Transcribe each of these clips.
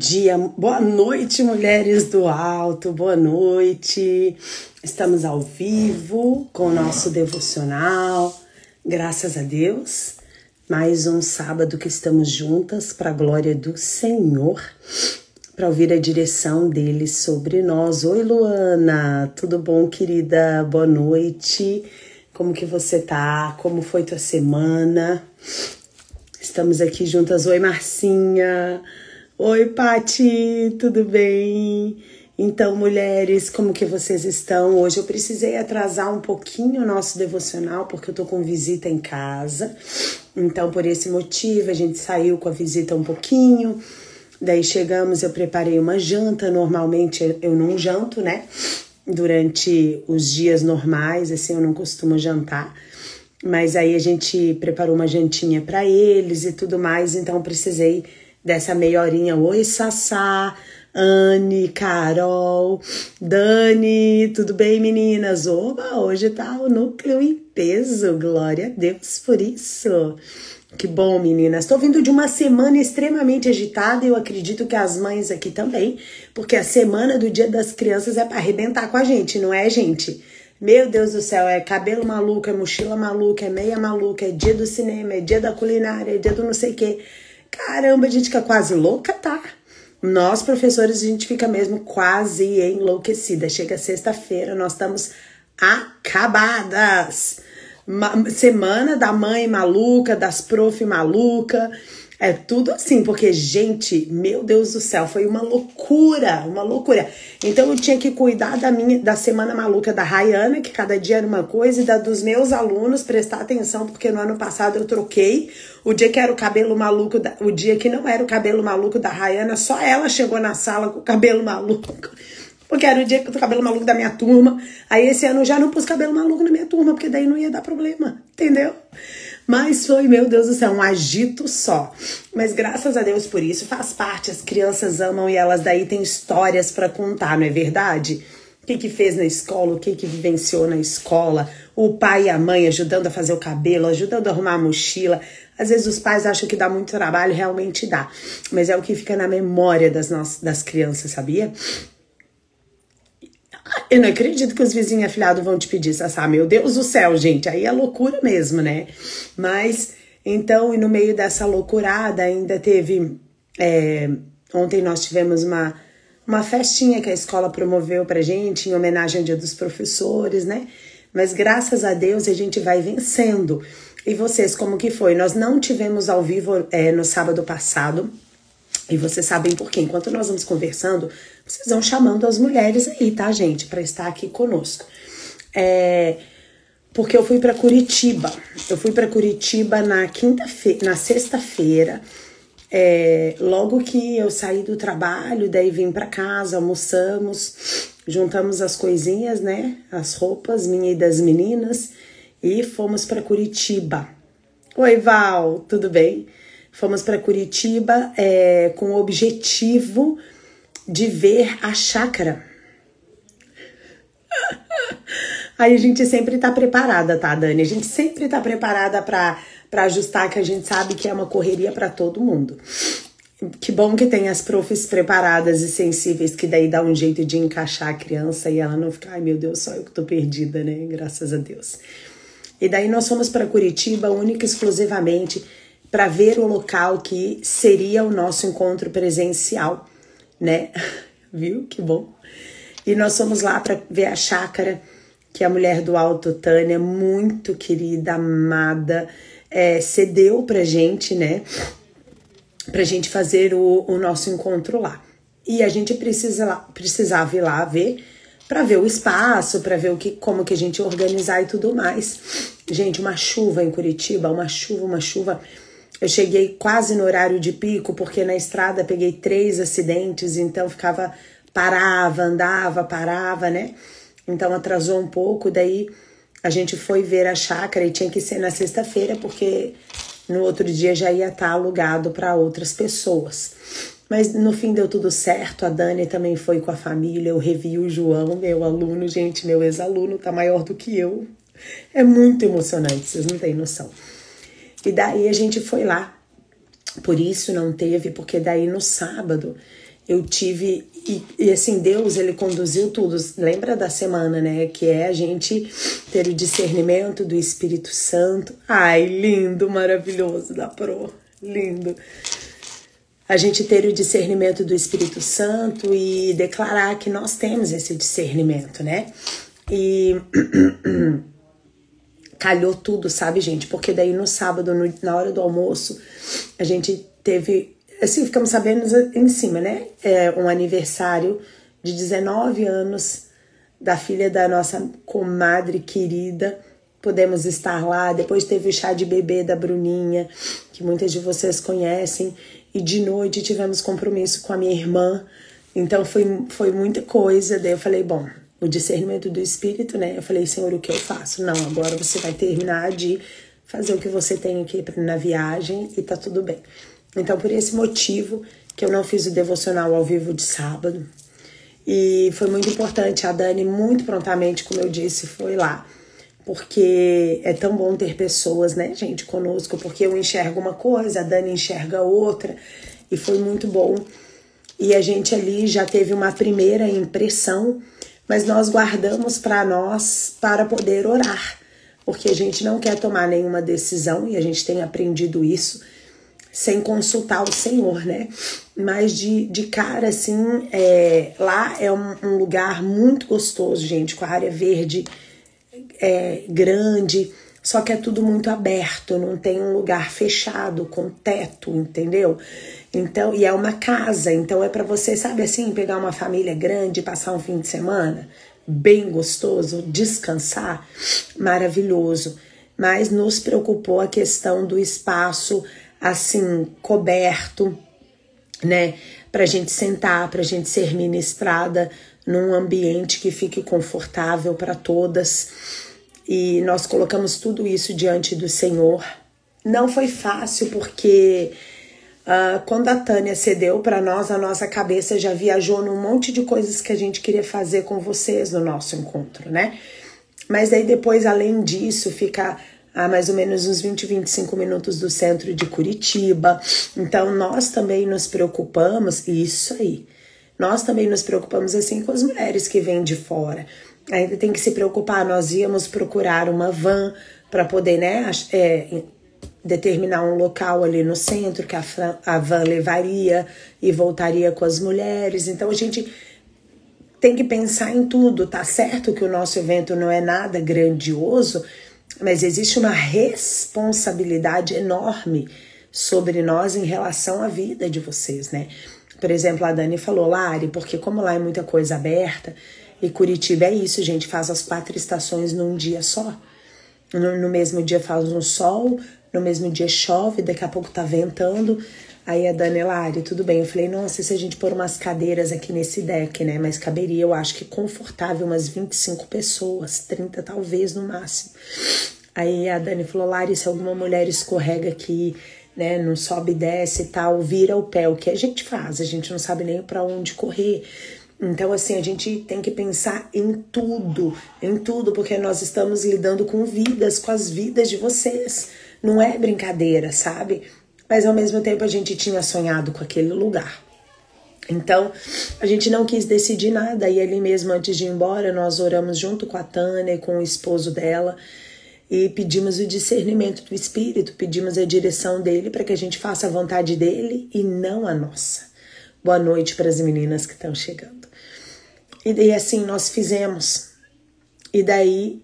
dia, boa noite, mulheres do alto, boa noite. Estamos ao vivo com o nosso devocional, graças a Deus. Mais um sábado que estamos juntas para a glória do Senhor, para ouvir a direção dele sobre nós. Oi, Luana, tudo bom, querida? Boa noite. Como que você tá? Como foi tua semana? Estamos aqui juntas. Oi, Marcinha. Oi, Pati, tudo bem? Então, mulheres, como que vocês estão? Hoje eu precisei atrasar um pouquinho o nosso devocional, porque eu tô com visita em casa. Então, por esse motivo, a gente saiu com a visita um pouquinho. Daí chegamos, eu preparei uma janta. Normalmente eu não janto, né? Durante os dias normais, assim, eu não costumo jantar. Mas aí a gente preparou uma jantinha para eles e tudo mais, então eu precisei dessa meia horinha. Oi, Sassá, Anne, Carol, Dani, tudo bem, meninas? Oba, hoje tá o núcleo em peso, glória a Deus por isso. Que bom, meninas. Estou vindo de uma semana extremamente agitada e eu acredito que as mães aqui também, porque a semana do Dia das Crianças é para arrebentar com a gente, não é, gente? Meu Deus do céu, é cabelo maluco, é mochila maluca, é meia maluca, é dia do cinema, é dia da culinária, é dia do não sei o quê. Caramba, a gente fica quase louca, tá? Nós, professores, a gente fica mesmo quase enlouquecida. Chega sexta-feira, nós estamos acabadas. Semana da mãe maluca, das prof maluca. É tudo assim, porque, gente, meu Deus do céu, foi uma loucura, uma loucura. Então eu tinha que cuidar da semana maluca da Rayana, que cada dia era uma coisa, e dos meus alunos, prestar atenção, porque no ano passado eu troquei. O dia que era o cabelo maluco, o dia que não era o cabelo maluco da Rayana, só ela chegou na sala com o cabelo maluco. Porque era o dia do cabelo maluco da minha turma. Aí esse ano eu já não pus cabelo maluco na minha turma, porque daí não ia dar problema, entendeu? Mas foi, meu Deus do céu, um agito só. Mas graças a Deus por isso, faz parte, as crianças amam e elas daí têm histórias para contar, não é verdade? O que fez na escola, o que vivenciou na escola, o pai e a mãe ajudando a fazer o cabelo, ajudando a arrumar a mochila. Às vezes os pais acham que dá muito trabalho, realmente dá. Mas é o que fica na memória das crianças, sabia? Eu não acredito que os vizinhos afilhados vão te pedir, Sassá. Meu Deus do céu, gente. Aí é loucura mesmo, né? Mas, então, e no meio dessa loucurada ainda teve... ontem nós tivemos uma festinha que a escola promoveu pra gente, em homenagem ao Dia dos Professores, né? Mas graças a Deus a gente vai vencendo. E vocês, como que foi? Nós não tivemos ao vivo no sábado passado. E vocês sabem por quê. Enquanto nós vamos conversando, vocês vão chamando as mulheres aí, tá, gente? Pra estar aqui conosco. Porque eu fui pra Curitiba. Eu fui pra Curitiba na sexta-feira. Logo que eu saí do trabalho, daí vim pra casa, almoçamos, juntamos as coisinhas, né? As roupas, minha e das meninas. E fomos pra Curitiba. Oi, Val, tudo bem? Fomos para Curitiba com o objetivo de ver a chácara. Aí a gente sempre tá preparada, tá, Dani? A gente sempre tá preparada para ajustar, que a gente sabe que é uma correria para todo mundo. Que bom que tem as profs preparadas e sensíveis, que daí dá um jeito de encaixar a criança e ela não fica, ai meu Deus, só eu que tô perdida, né? Graças a Deus. E daí nós fomos para Curitiba única e exclusivamente para ver o local que seria o nosso encontro presencial, né? Viu? Que bom. E nós fomos lá para ver a chácara, que a mulher do alto, Tânia, muito querida, amada, cedeu pra gente, pra gente fazer o nosso encontro lá. E a gente precisava ir lá ver, para ver o espaço, para ver como que a gente ia organizar e tudo mais. Gente, uma chuva em Curitiba, uma chuva. Eu cheguei quase no horário de pico, porque na estrada peguei 3 acidentes, então parava, andava, parava, né? Então atrasou um pouco, daí a gente foi ver a chácara e tinha que ser na sexta-feira, porque no outro dia já ia estar alugado para outras pessoas. Mas no fim deu tudo certo, a Dani também foi com a família, eu revi o João, meu aluno, gente, meu ex-aluno tá maior do que eu. É muito emocionante, vocês não têm noção. E daí a gente foi lá. Por isso não teve, porque daí no sábado eu tive, e assim, Deus, ele conduziu tudo. Lembra da semana, né? Que é a gente ter o discernimento do Espírito Santo. Ai, lindo, maravilhoso da Pro, lindo. A gente ter o discernimento do Espírito Santo e declarar que nós temos esse discernimento, né? E calhou tudo, sabe, gente? Porque daí no sábado, na hora do almoço, a gente teve... Assim, ficamos sabendo em cima, né? É um aniversário de 19 anos da filha da nossa comadre querida. Podemos estar lá. Depois teve o chá de bebê da Bruninha, que muitas de vocês conhecem. E de noite tivemos compromisso com a minha irmã. Então foi muita coisa. Daí eu falei, bom, o discernimento do Espírito, né? Eu falei, Senhor, o que eu faço? Não, agora você vai terminar de fazer o que você tem aqui na viagem e tá tudo bem. Então, por esse motivo que eu não fiz o devocional ao vivo de sábado. E foi muito importante. A Dani, muito prontamente, como eu disse, foi lá. Porque é tão bom ter pessoas, né, gente, conosco. Porque eu enxergo uma coisa, a Dani enxerga outra. E foi muito bom. E a gente ali já teve uma primeira impressão. Mas nós guardamos para nós para poder orar. Porque a gente não quer tomar nenhuma decisão. E a gente tem aprendido isso sem consultar o Senhor, né? Mas de cara, assim, lá é um lugar muito gostoso, gente, com a área verde grande, só que é tudo muito aberto, não tem um lugar fechado, com teto, entendeu? Então, e é uma casa, então é pra você, sabe assim, pegar uma família grande, passar um fim de semana, bem gostoso, descansar, maravilhoso. Mas nos preocupou a questão do espaço, assim, coberto, né, pra gente sentar, pra gente ser ministrada num ambiente que fique confortável para todas. E nós colocamos tudo isso diante do Senhor. Não foi fácil porque quando a Tânia cedeu para nós, a nossa cabeça já viajou num monte de coisas que a gente queria fazer com vocês no nosso encontro, né? Mas aí depois, além disso, fica a mais ou menos uns 20, 25 minutos do centro de Curitiba. Então, nós também nos preocupamos, isso aí, nós também nos preocupamos assim com as mulheres que vêm de fora. Ainda tem que se preocupar, nós íamos procurar uma van para poder, né, determinar um local ali no centro que a van levaria e voltaria com as mulheres. Então, a gente tem que pensar em tudo. Tá certo que o nosso evento não é nada grandioso, mas existe uma responsabilidade enorme sobre nós em relação à vida de vocês, né? Por exemplo, a Dani falou, Lari, porque como lá é muita coisa aberta, e Curitiba é isso, gente, faz as 4 estações num dia só. No mesmo dia faz um sol, no mesmo dia chove, daqui a pouco tá ventando. Aí a Dani, Lari, tudo bem. Eu falei, nossa, se a gente pôr umas cadeiras aqui nesse deck, né? Mas caberia, eu acho que confortável, umas 25 pessoas, 30 talvez no máximo. Aí a Dani falou, Lari, se alguma mulher escorrega aqui, né? Não sobe e desce e tal, vira o pé. O que a gente faz? A gente não sabe nem pra onde correr. Então, assim, a gente tem que pensar em tudo, porque nós estamos lidando com vidas, com as vidas de vocês. Não é brincadeira, sabe? Mas ao mesmo tempo a gente tinha sonhado com aquele lugar. Então, a gente não quis decidir nada. E ali mesmo, antes de ir embora, nós oramos junto com a Tânia e com o esposo dela. E pedimos o discernimento do Espírito, pedimos a direção dele para que a gente faça a vontade dele e não a nossa. Boa noite para as meninas que estão chegando. E assim, nós fizemos. E daí,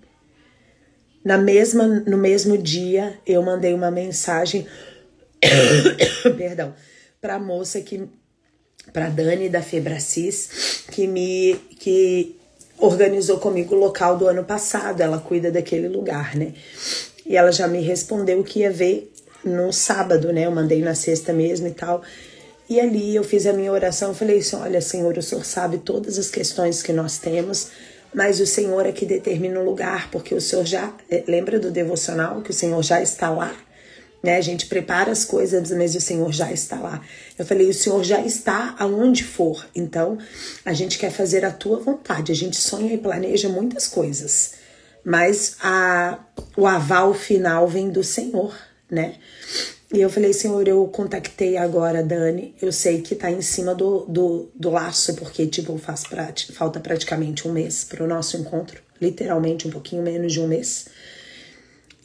no mesmo dia, eu mandei uma mensagem... perdão, pra moça pra Dani da Febracis, que organizou comigo o local do ano passado. Ela cuida daquele lugar, né? E ela já me respondeu que ia ver no sábado, né? Eu mandei na sexta mesmo e tal. E ali eu fiz a minha oração, falei assim, olha, Senhor, o Senhor sabe todas as questões que nós temos, mas o Senhor é que determina o lugar, porque o Senhor já... Lembra do devocional? Que o Senhor já está lá. Né? A gente prepara as coisas, mas o Senhor já está lá. Eu falei, o Senhor já está aonde for. Então, a gente quer fazer a tua vontade. A gente sonha e planeja muitas coisas. Mas o aval final vem do Senhor, né? E eu falei, Senhor, eu contactei agora a Dani, eu sei que tá em cima do laço, porque, tipo, falta praticamente um mês pro nosso encontro, literalmente um pouquinho menos de um mês.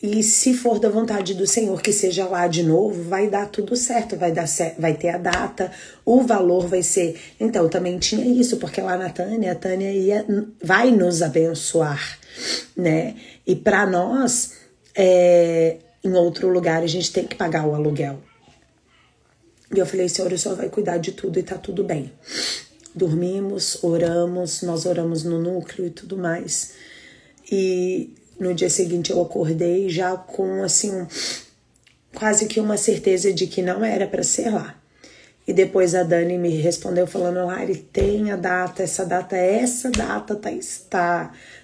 E se for da vontade do Senhor que seja lá de novo, vai dar tudo certo, vai ter a data, o valor vai ser... Então, também tinha isso, porque lá na Tânia, a Tânia vai nos abençoar, né? E pra nós... em outro lugar, a gente tem que pagar o aluguel. E eu falei, Senhor, o Senhor vai cuidar de tudo e tá tudo bem. Dormimos, oramos, nós oramos no núcleo e tudo mais. E no dia seguinte eu acordei já com, assim, quase que uma certeza de que não era para ser lá. E depois a Dani me respondeu falando, Lari, tem a data, essa data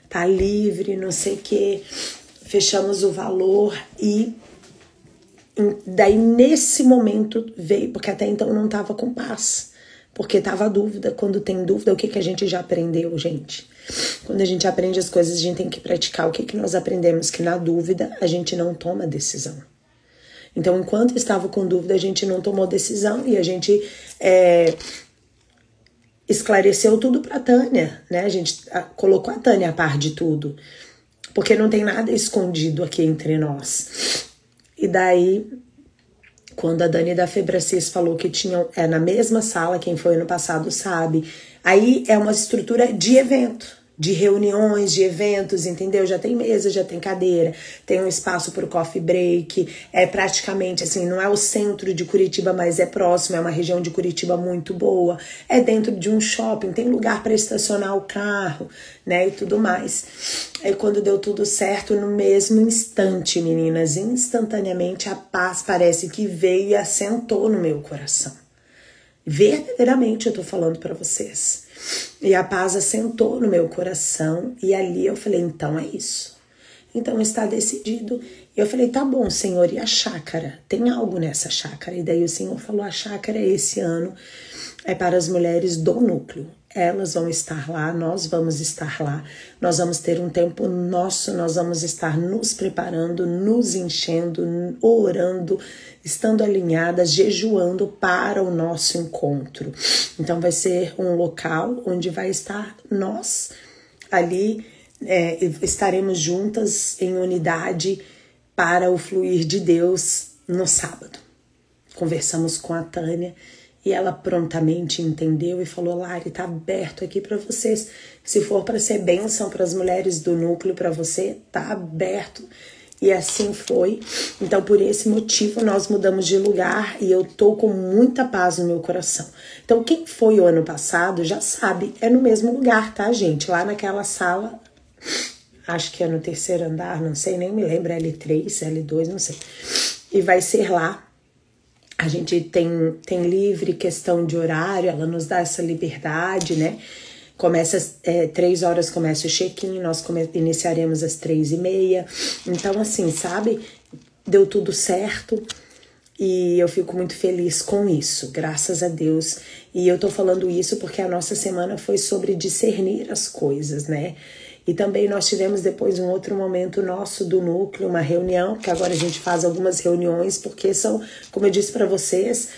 tá livre, não sei o quê. Fechamos o valor e daí nesse momento veio, porque até então eu não tava com paz, porque tava dúvida. Quando tem dúvida, o que a gente já aprendeu, gente? Quando a gente aprende as coisas, a gente tem que praticar. O que nós aprendemos? Que na dúvida a gente não toma decisão. Então, enquanto estava com dúvida, a gente não tomou decisão e a gente esclareceu tudo pra Tânia, né? A gente colocou a Tânia a par de tudo. Porque não tem nada escondido aqui entre nós. E daí, quando a Dani da Febracis falou que tinham, na mesma sala, quem foi ano passado sabe, aí é uma estrutura de evento, de reuniões, de eventos, entendeu? Já tem mesa, já tem cadeira, tem um espaço para o coffee break, é praticamente assim, não é o centro de Curitiba, mas é próximo, é uma região de Curitiba muito boa, é dentro de um shopping, tem lugar para estacionar o carro, né, e tudo mais. Aí quando deu tudo certo, no mesmo instante, meninas, instantaneamente a paz parece que veio e assentou no meu coração. Verdadeiramente eu tô falando para vocês. E a paz assentou no meu coração e ali eu falei, então é isso. Então está decidido. E eu falei, tá bom, Senhor, e a chácara? Tem algo nessa chácara? E daí o Senhor falou, a chácara esse ano é para as mulheres do núcleo. Elas vão estar lá, nós vamos estar lá, nós vamos ter um tempo nosso, nós vamos estar nos preparando, nos enchendo, orando, estando alinhadas, jejuando para o nosso encontro. Então vai ser um local onde vai estar nós ali, estaremos juntas em unidade para o fluir de Deus no sábado. Conversamos com a Tânia. E ela prontamente entendeu e falou, Lari, tá aberto aqui para vocês. Se for para ser bênção para as mulheres do núcleo, para você, tá aberto. E assim foi. Então, por esse motivo, nós mudamos de lugar e eu tô com muita paz no meu coração. Então, quem foi o ano passado já sabe, é no mesmo lugar, tá, gente? Lá naquela sala, acho que é no terceiro andar, não sei, nem me lembro, L3, L2, não sei. E vai ser lá. A gente tem livre questão de horário, ela nos dá essa liberdade, né? Começa 3 horas, começa o check-in, nós iniciaremos às 3h30. Então, assim, sabe? Deu tudo certo e eu fico muito feliz com isso, graças a Deus. E eu tô falando isso porque a nossa semana foi sobre discernir as coisas, né? E também nós tivemos depois um outro momento nosso do núcleo, uma reunião, que agora a gente faz algumas reuniões, porque são, como eu disse para vocês,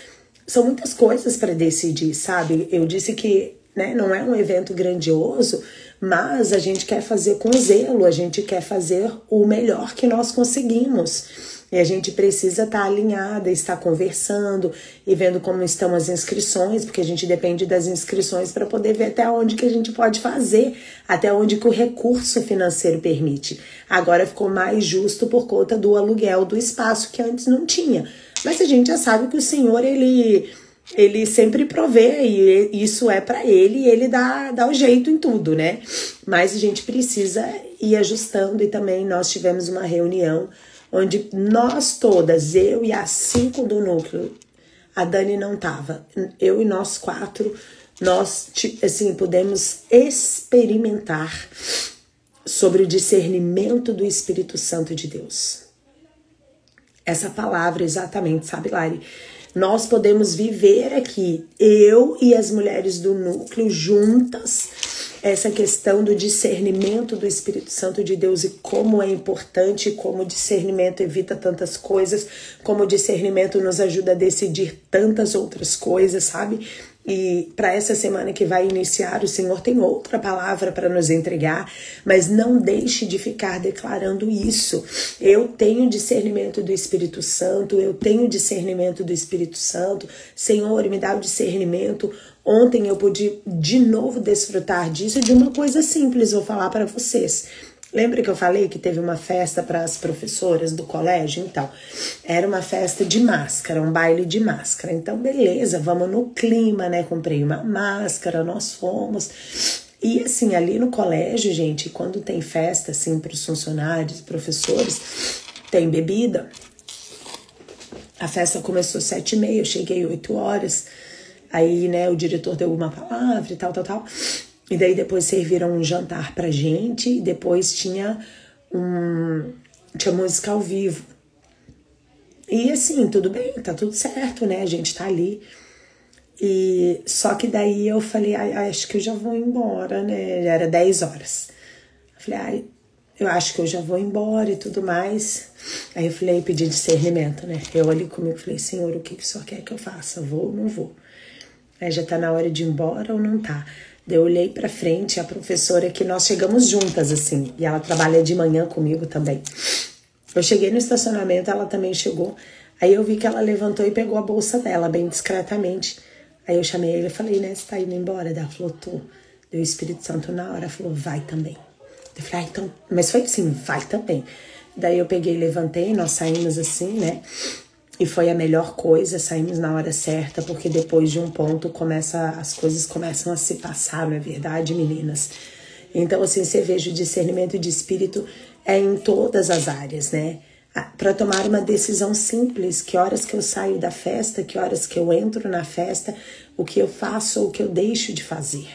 são muitas coisas para decidir, sabe? Eu disse que, né, não é um evento grandioso, mas a gente quer fazer com zelo, a gente quer fazer o melhor que nós conseguimos. E a gente precisa estar alinhada, estar conversando e vendo como estão as inscrições, porque a gente depende das inscrições para poder ver até onde que a gente pode fazer, até onde que o recurso financeiro permite. Agora ficou mais justo por conta do aluguel do espaço, que antes não tinha. Mas a gente já sabe que o Senhor, ele sempre provê, e isso é para ele, e ele dá o jeito em tudo, né? Mas a gente precisa ir ajustando, e também nós tivemos uma reunião onde nós todas, eu e as 5 do núcleo, a Dani não tava, eu e nós 4, nós, assim, pudemos experimentar sobre o discernimento do Espírito Santo de Deus. Essa palavra exatamente, sabe, Lari? Nós podemos viver aqui, eu e as mulheres do núcleo juntas, essa questão do discernimento do Espírito Santo de Deus e como é importante, como o discernimento evita tantas coisas, como o discernimento nos ajuda a decidir tantas outras coisas, sabe? E para essa semana que vai iniciar, o Senhor tem outra palavra para nos entregar, mas não deixe de ficar declarando isso. Eu tenho discernimento do Espírito Santo, eu tenho discernimento do Espírito Santo. Senhor, me dá o discernimento. Ontem eu pude de novo desfrutar disso de uma coisa simples, vou falar para vocês. Lembra que eu falei que teve uma festa para as professoras do colégio? Então, era uma festa de máscara, um baile de máscara. Então, beleza, vamos no clima, né? Comprei uma máscara, nós fomos. E assim, ali no colégio, gente, quando tem festa, assim, para os funcionários, professores, tem bebida. A festa começou 7h30, eu cheguei 8 horas. Aí, né, o diretor deu uma palavra e tal. E daí depois serviram um jantar pra gente e depois tinha música ao vivo. E assim, tudo bem, tá tudo certo, né? A gente tá ali. E só que daí eu falei, acho que eu já vou embora, né? Já era 10 horas. Eu falei, eu acho que eu já vou embora e tudo mais. Aí eu falei, pedi discernimento, né? Eu ali comigo falei, Senhor, o que o Senhor quer que eu faça? Vou ou não vou? Aí já tá na hora de ir embora ou não tá? Eu olhei pra frente, a professora, que nós chegamos juntas, assim, e ela trabalha de manhã comigo também. Eu cheguei no estacionamento, ela também chegou. Aí eu vi que ela levantou e pegou a bolsa dela, bem discretamente. Aí eu chamei ele e falei, né, você tá indo embora? Ela falou, tô. Deu o Espírito Santo na hora, falou, vai também. Eu falei, então, mas foi assim, vai também. Daí eu peguei, levantei, nós saímos assim, né? E foi a melhor coisa, saímos na hora certa, porque depois de um ponto as coisas começam a se passar, não é verdade, meninas? Então, assim, você veja o discernimento de espírito é em todas as áreas, né? Para tomar uma decisão simples, que horas que eu saio da festa, que horas que eu entro na festa, o que eu faço ou o que eu deixo de fazer.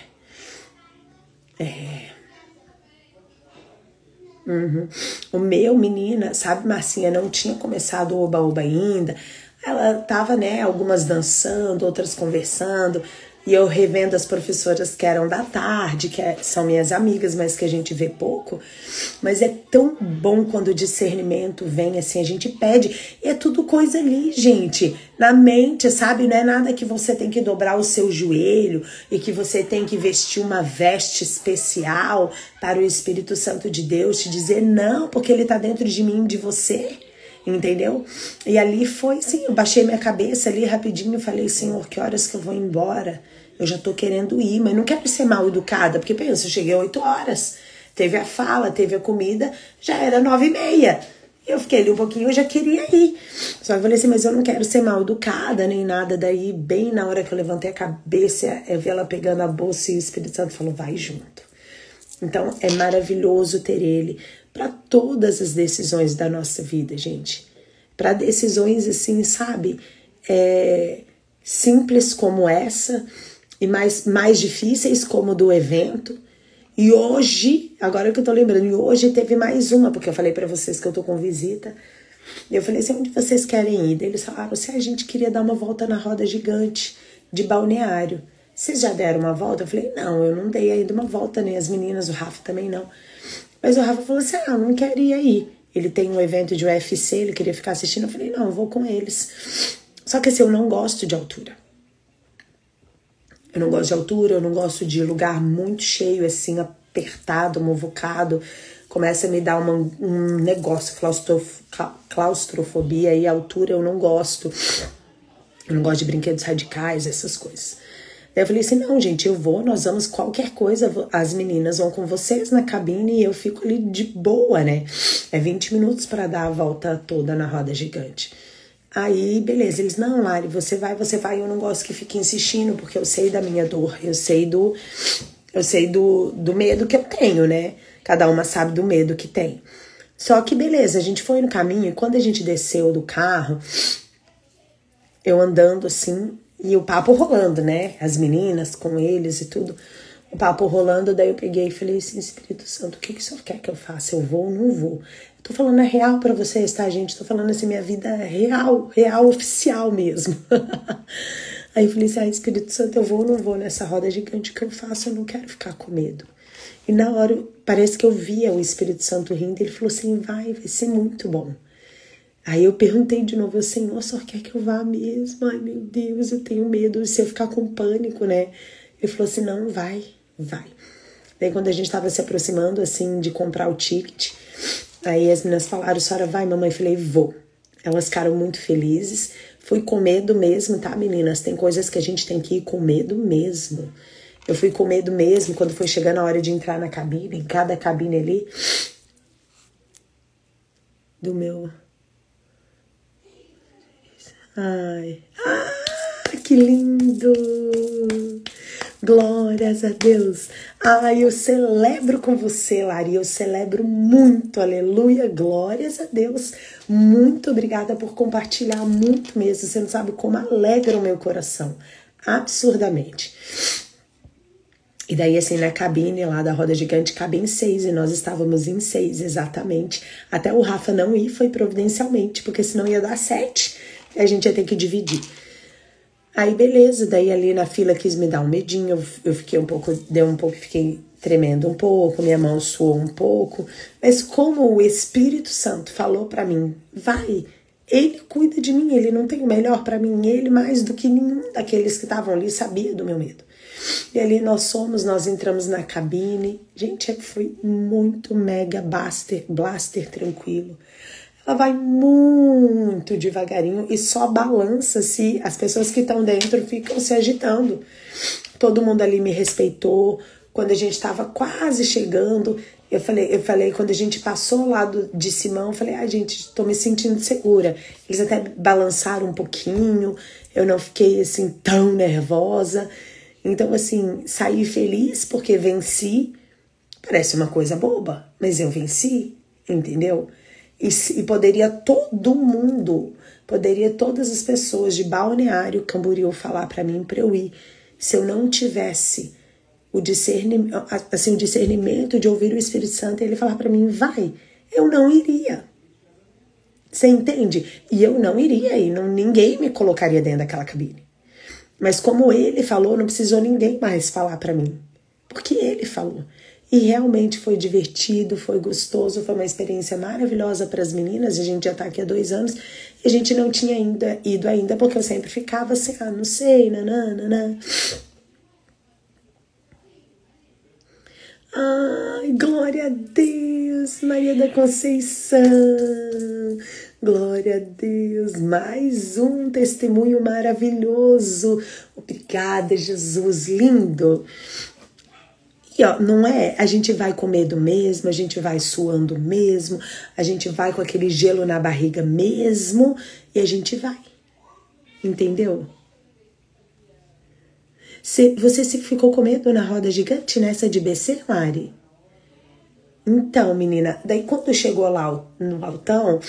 O meu, menina, sabe, Marcinha, não tinha começado o oba-oba ainda. Ela tava, né, algumas dançando, outras conversando. E eu revendo as professoras que eram da tarde, são minhas amigas, mas que a gente vê pouco. Mas é tão bom quando o discernimento vem, assim, a gente pede. E é tudo coisa ali, gente, na mente, sabe? Não é nada que você tem que dobrar o seu joelho e que você tem que vestir uma veste especial para o Espírito Santo de Deus te dizer não, porque ele tá dentro de mim, de você. Entendeu? E ali foi, sim, eu baixei minha cabeça ali rapidinho e falei, Senhor, que horas que eu vou embora? Eu já tô querendo ir, mas não quero ser mal educada, porque pensa, eu cheguei 8 horas, teve a fala, teve a comida, já era 9h30. Eu fiquei ali um pouquinho, eu já queria ir. Só que eu falei assim, mas eu não quero ser mal educada, nem nada. Daí, bem na hora que eu levantei a cabeça, eu vi ela pegando a bolsa e o Espírito Santo falou, vai junto. Então, é maravilhoso ter ele para todas as decisões da nossa vida, gente. Para decisões assim, sabe, simples como essa e mais difíceis como do evento. E hoje, agora que eu tô lembrando, e hoje teve mais uma, porque eu falei para vocês que eu tô com visita. Eu falei assim, onde vocês querem ir? Daí eles falaram assim, a gente queria dar uma volta na roda gigante de Balneário. Vocês já deram uma volta? Eu falei, não, eu não dei ainda uma volta, nem as meninas, o Rafa também não. Mas o Rafa falou assim, não queria ir. Ele tem um evento de UFC, ele queria ficar assistindo. Eu falei, não, eu vou com eles. Só que assim, eu não gosto de altura. Eu não gosto de altura, eu não gosto de lugar muito cheio, assim, apertado, muvucado. Começa a me dar um negócio, claustrofobia e altura eu não gosto. Eu não gosto de brinquedos radicais, essas coisas. Daí eu falei assim, não, gente, eu vou, nós vamos qualquer coisa, as meninas vão com vocês na cabine e eu fico ali de boa, né? É 20 minutos para dar a volta toda na roda gigante. Aí, beleza, eles, não, Lari, você vai, eu não gosto que fique insistindo, porque eu sei da minha dor, eu sei do medo que eu tenho, né? Cada uma sabe do medo que tem. Só que, beleza, a gente foi no caminho e quando a gente desceu do carro, eu andando assim, e o papo rolando, né? As meninas com eles e tudo. o papo rolando, daí eu peguei e falei assim, Espírito Santo, o que o Senhor quer que eu faça? Eu vou ou não vou? Tô falando real pra vocês, tá, gente? Tô falando assim, minha vida é real, oficial mesmo. Aí eu falei assim, Espírito Santo, eu vou ou não vou nessa roda gigante que eu faço? Eu não quero ficar com medo. E na hora, parece que eu via o Espírito Santo rindo, ele falou assim, vai ser muito bom. Aí eu perguntei de novo, Senhor, o Senhor quer que eu vá mesmo? Ai, meu Deus, eu tenho medo se eu ficar com pânico, né? Ele falou assim, não, vai. Daí quando a gente tava se aproximando, assim, de comprar o ticket, aí as meninas falaram, senhora vai, mamãe? Eu falei, vou. Elas ficaram muito felizes. Fui com medo mesmo, tá, meninas? Tem coisas que a gente tem que ir com medo mesmo. Eu fui com medo mesmo quando foi chegando a hora de entrar na cabine, em cada cabine ali, do meu... Ai, que lindo! Glórias a Deus! Ai, eu celebro com você, Lari, eu celebro muito, aleluia, glórias a Deus! Muito obrigada por compartilhar, muito mesmo, você não sabe como alegra o meu coração, absurdamente. E daí, assim, na cabine lá da roda gigante, cabe em 6, e nós estávamos em 6, exatamente. Até o Rafa não ir, foi providencialmente, porque senão ia dar 7, e a gente ia ter que dividir. Aí, beleza, daí ali na fila quis me dar um medinho, eu fiquei fiquei tremendo um pouco, minha mão suou um pouco, mas como o Espírito Santo falou pra mim, vai, ele cuida de mim, ele não tem o melhor pra mim, ele mais do que nenhum daqueles que estavam ali sabia do meu medo. E ali nós entramos na cabine. Gente, foi muito mega blaster tranquilo. Ela vai muito devagarinho e só balança se as pessoas que estão dentro ficam se agitando. Todo mundo ali me respeitou. Quando a gente estava quase chegando, eu falei, quando a gente passou ao lado de Simão, eu falei, gente, tô me sentindo segura. Eles até balançaram um pouquinho, eu não fiquei assim tão nervosa. Então, assim, saí feliz porque venci. Parece uma coisa boba, mas eu venci, entendeu? E poderia todas as pessoas de Balneário Camboriú falar pra mim pra eu ir. Se eu não tivesse o discernimento de ouvir o Espírito Santo, ele falar pra mim, vai, eu não iria. Você entende? E eu não iria, e ninguém me colocaria dentro daquela cabine. Mas como ele falou, não precisou ninguém mais falar pra mim. Porque ele falou. E realmente foi divertido, foi gostoso, foi uma experiência maravilhosa para as meninas. A gente já tá aqui há 2 anos e a gente não tinha ido ainda, porque eu sempre ficava assim, não sei, nananana. Ai, glória a Deus, Maria da Conceição. Glória a Deus, mais um testemunho maravilhoso. Obrigada, Jesus, lindo. E ó, não é, a gente vai com medo mesmo, a gente vai suando mesmo, a gente vai com aquele gelo na barriga mesmo, e a gente vai, entendeu? Você ficou com medo na roda gigante, nessa de BC, Mari? Então, menina, daí quando chegou lá no altão,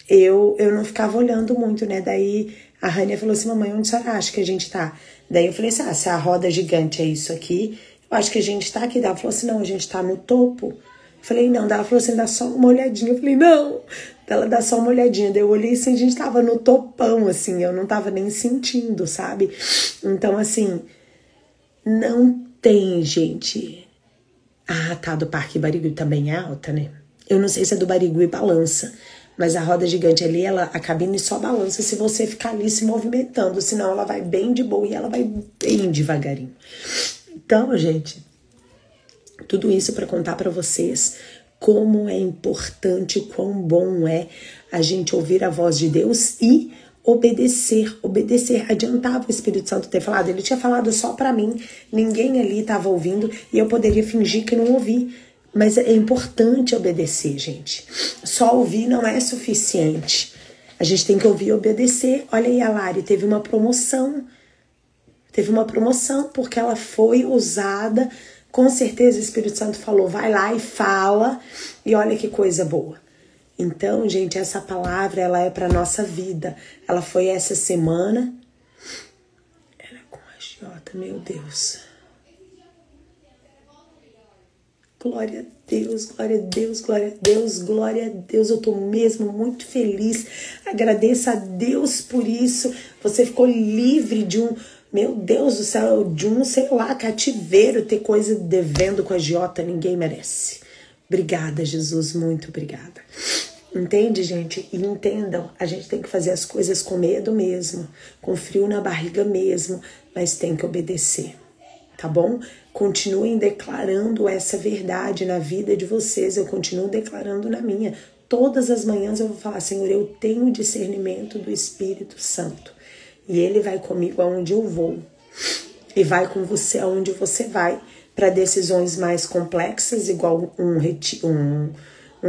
eu não ficava olhando muito, né? Daí a Rania falou assim, mamãe, onde a senhora acha que a gente tá? Daí eu falei assim, se a roda gigante é isso aqui, eu acho que a gente tá aqui. Ela falou assim, não, a gente tá no topo. Eu falei, não. Ela falou assim, dá só uma olhadinha. Eu falei, não. Ela dá só uma olhadinha. Daí eu olhei assim, a gente tava no topão, assim, eu não tava nem sentindo, sabe? Então, assim, não tem, gente. Tá, do Parque Barigui também é alta, né? Eu não sei se é do Barigui balança, mas a roda gigante ali, a cabine só balança se você ficar ali se movimentando, senão ela vai bem de boa e ela vai bem devagarinho. Então, gente, tudo isso para contar para vocês como é importante, quão bom é a gente ouvir a voz de Deus e obedecer. Adiantava o Espírito Santo ter falado, ele tinha falado só para mim, ninguém ali estava ouvindo e eu poderia fingir que não ouvi. Mas é importante obedecer, gente. Só ouvir não é suficiente. A gente tem que ouvir e obedecer. Olha aí, a Lari teve uma promoção. Porque ela foi usada. Com certeza o Espírito Santo falou, vai lá e fala. E olha que coisa boa. Então, gente, essa palavra, ela é para nossa vida. Ela foi essa semana. Era com a Jota, meu Deus. Glória a Deus, glória a Deus, glória a Deus, glória a Deus. Eu tô mesmo muito feliz. Agradeço a Deus por isso. Você ficou livre de um, meu Deus do céu, de um, sei lá, cativeiro, ter coisa devendo com a agiota. Ninguém merece. Obrigada, Jesus, muito obrigada. Entende, gente? E entendam, a gente tem que fazer as coisas com medo mesmo, com frio na barriga mesmo, mas tem que obedecer, tá bom? Continuem declarando essa verdade na vida de vocês, eu continuo declarando na minha. Todas as manhãs eu vou falar, Senhor, eu tenho discernimento do Espírito Santo. E Ele vai comigo aonde eu vou. E vai com você aonde você vai, para decisões mais complexas, igual um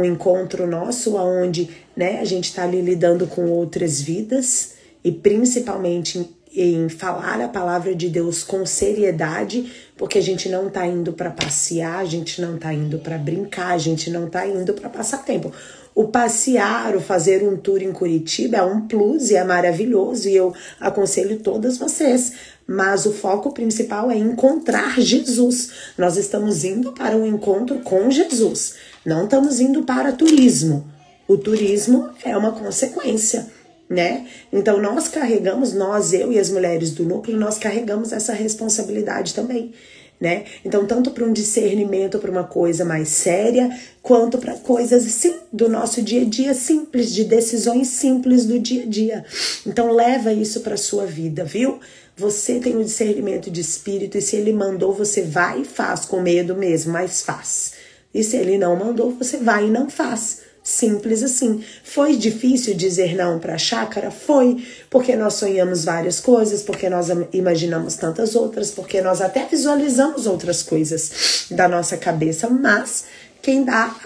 encontro nosso, onde, né, a gente está ali lidando com outras vidas, e principalmente em falar a palavra de Deus com seriedade, porque a gente não tá indo para passear, a gente não tá indo para brincar, a gente não tá indo para passar tempo. O passear, o fazer um tour em Curitiba é um plus e é maravilhoso, e eu aconselho todas vocês, mas o foco principal é encontrar Jesus. Nós estamos indo para um encontro com Jesus, não estamos indo para turismo. O turismo é uma consequência, né? Então nós carregamos, eu e as mulheres do núcleo, nós carregamos essa responsabilidade também, né? Então tanto para um discernimento, para uma coisa mais séria, quanto para coisas assim do nosso dia a dia simples, de decisões simples do dia a dia. Então leva isso para sua vida, viu? Você tem o discernimento de espírito, e se ele mandou, você vai e faz, com medo mesmo, mas faz. E se ele não mandou, você vai e não faz. Simples assim. Foi difícil dizer não para a chácara? Foi, porque nós sonhamos várias coisas, porque nós imaginamos tantas outras, porque nós até visualizamos outras coisas da nossa cabeça, mas quem dá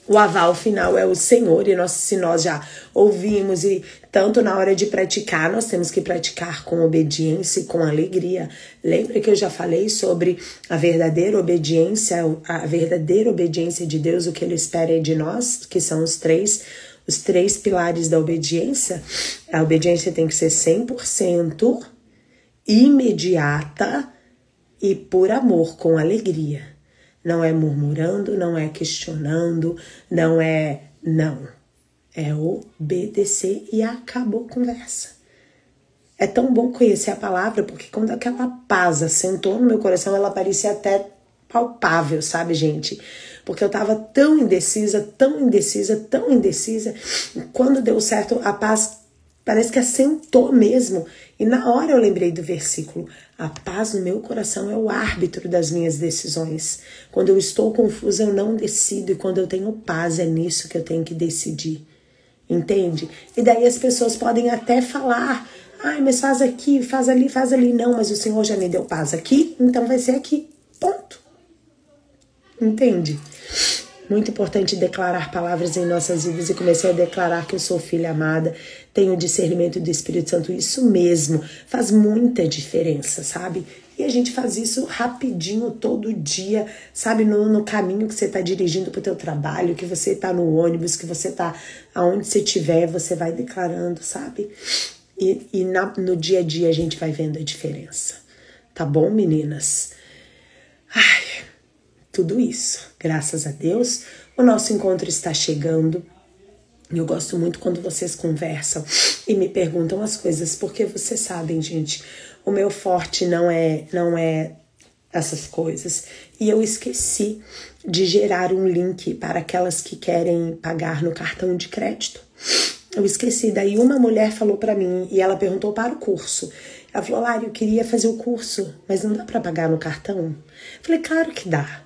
o aval final é o Senhor, e se nós já ouvimos, e tanto na hora de praticar, nós temos que praticar com obediência e com alegria. Lembra que eu já falei sobre a verdadeira obediência de Deus, o que Ele espera de nós, que são os três pilares da obediência. A obediência tem que ser 100%, imediata e por amor, com alegria. Não é murmurando, não é questionando, não. É obedecer e acabou a conversa. É tão bom conhecer a palavra, porque quando aquela paz assentou no meu coração, ela parecia até palpável, sabe, gente? Porque eu tava tão indecisa, e quando deu certo, a paz parece que assentou mesmo. E na hora eu lembrei do versículo: a paz no meu coração é o árbitro das minhas decisões. Quando eu estou confusa, eu não decido. E quando eu tenho paz, é nisso que eu tenho que decidir. Entende? E daí as pessoas podem até falar: ai, mas faz aqui, faz ali, faz ali. Não, mas o Senhor já me deu paz aqui, então vai ser aqui. Ponto. Entende? Muito importante declarar palavras em nossas vidas, e comecei a declarar que eu sou filha amada, tenho discernimento do Espírito Santo. Isso mesmo, faz muita diferença, sabe? E a gente faz isso rapidinho, todo dia, sabe? No caminho que você tá dirigindo pro teu trabalho, que você tá no ônibus, que você tá aonde você estiver, você vai declarando, sabe? E no dia a dia a gente vai vendo a diferença. Tá bom, meninas? Ai, tudo isso, graças a Deus, o nosso encontro está chegando. Eu gosto muito quando vocês conversam e me perguntam as coisas, porque vocês sabem, gente, o meu forte não é essas coisas. E eu esqueci de gerar um link para aquelas que querem pagar no cartão de crédito. Eu esqueci. Daí uma mulher falou para mim, e ela perguntou para o curso. Ela falou: Lari, eu queria fazer o curso, mas não dá para pagar no cartão? Eu falei: claro que dá.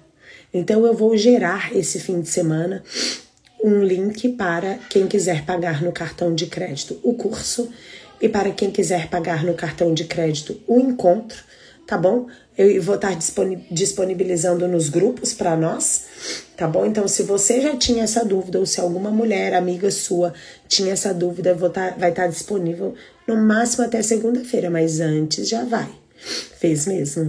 Então eu vou gerar esse fim de semana um link para quem quiser pagar no cartão de crédito o curso, e para quem quiser pagar no cartão de crédito o encontro, tá bom? Eu vou estar disponibilizando nos grupos para nós, tá bom? Então se você já tinha essa dúvida, ou se alguma mulher, amiga sua, tinha essa dúvida, vai estar disponível no máximo até segunda-feira, mas antes já vai. Fez mesmo?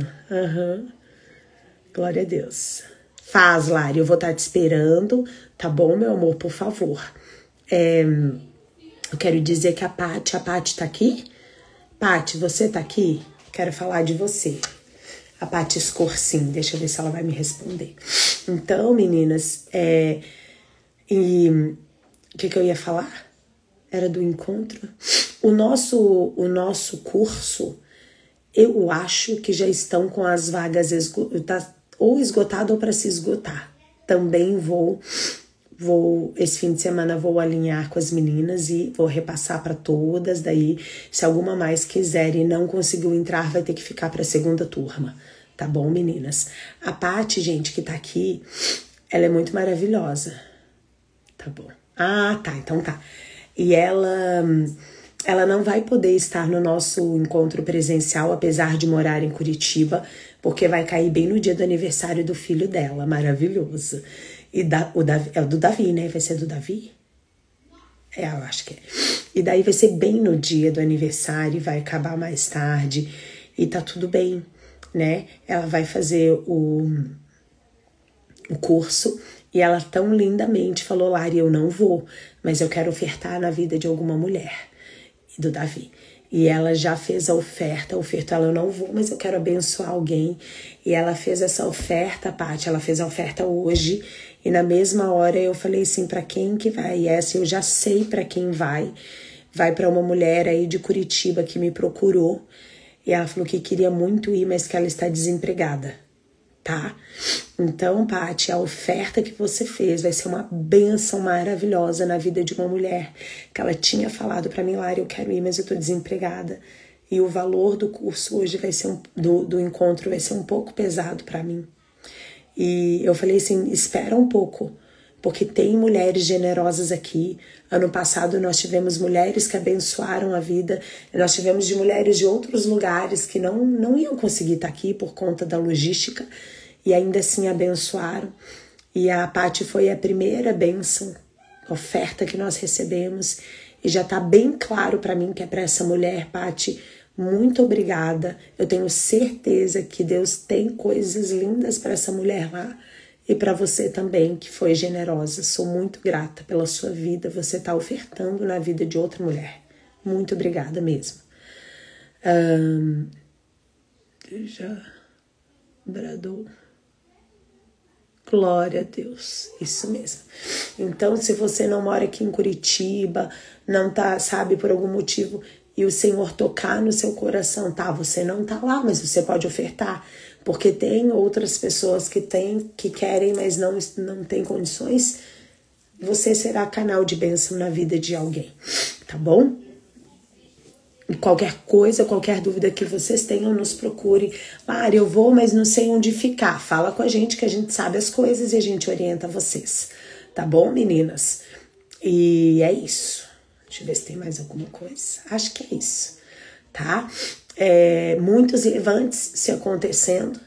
Glória a Deus. Faz, Lari, eu vou estar te esperando, tá bom, meu amor, por favor. Eu quero dizer que a Paty tá aqui? Paty, você tá aqui? Quero falar de você. A Paty Scorsin, deixa eu ver se ela vai me responder. Então, meninas, o que eu ia falar? Era do encontro. O nosso curso, eu acho que já estão com as vagas ou esgotado ou para se esgotar. Também vou esse fim de semana vou alinhar com as meninas e vou repassar para todas. Daí, se alguma mais quiser e não conseguiu entrar, vai ter que ficar para a segunda turma. Tá bom, meninas? A Paty, gente, que tá aqui, ela é muito maravilhosa. Tá bom. Ah, tá. Então tá. E ela não vai poder estar no nosso encontro presencial, apesar de morar em Curitiba, porque vai cair bem no dia do aniversário do filho dela. Maravilhoso. E é o do Davi, né? Vai ser do Davi? Eu acho que é. E daí vai ser bem no dia do aniversário, vai acabar mais tarde. E tá tudo bem, né? Ela vai fazer o curso e ela tão lindamente falou: Lari, eu não vou, mas eu quero ofertar na vida de alguma mulher. E do Davi. E ela já fez a oferta ela, eu não vou, mas eu quero abençoar alguém. E ela fez essa oferta, Paty, ela fez a oferta hoje. E na mesma hora eu falei assim, pra quem que vai? E essa eu já sei pra quem vai. Vai pra uma mulher aí de Curitiba que me procurou. E ela falou que queria muito ir, mas que ela está desempregada, tá? Então, Paty, a oferta que você fez vai ser uma bênção maravilhosa na vida de uma mulher. Que ela tinha falado pra mim, Lari, eu quero ir, mas eu tô desempregada. E o valor do curso hoje vai ser do encontro vai ser um pouco pesado pra mim. E eu falei assim, espera um pouco, porque tem mulheres generosas aqui. Ano passado nós tivemos mulheres que abençoaram a vida. Nós tivemos de mulheres de outros lugares que não iam conseguir estar aqui por conta da logística. E ainda assim abençoaram. E a Paty foi a primeira bênção, oferta que nós recebemos. E já está bem claro para mim que é para essa mulher, Paty. Muito obrigada. Eu tenho certeza que Deus tem coisas lindas para essa mulher lá. E para você também, que foi generosa. Sou muito grata pela sua vida. Você está ofertando na vida de outra mulher. Muito obrigada mesmo. Já bradou. Glória a Deus. Isso mesmo. Então, se você não mora aqui em Curitiba, não tá, sabe, por algum motivo, e o Senhor tocar no seu coração, tá? Você não tá lá, mas você pode ofertar. Porque tem outras pessoas que querem, mas não tem condições. Você será canal de bênção na vida de alguém, tá bom? E qualquer coisa, qualquer dúvida que vocês tenham, nos procure. Lari, eu vou, mas não sei onde ficar. Fala com a gente que a gente sabe as coisas e a gente orienta vocês. Tá bom, meninas? E é isso. Deixa eu ver se tem mais alguma coisa. Acho que é isso, tá? Muitos levantes se acontecendo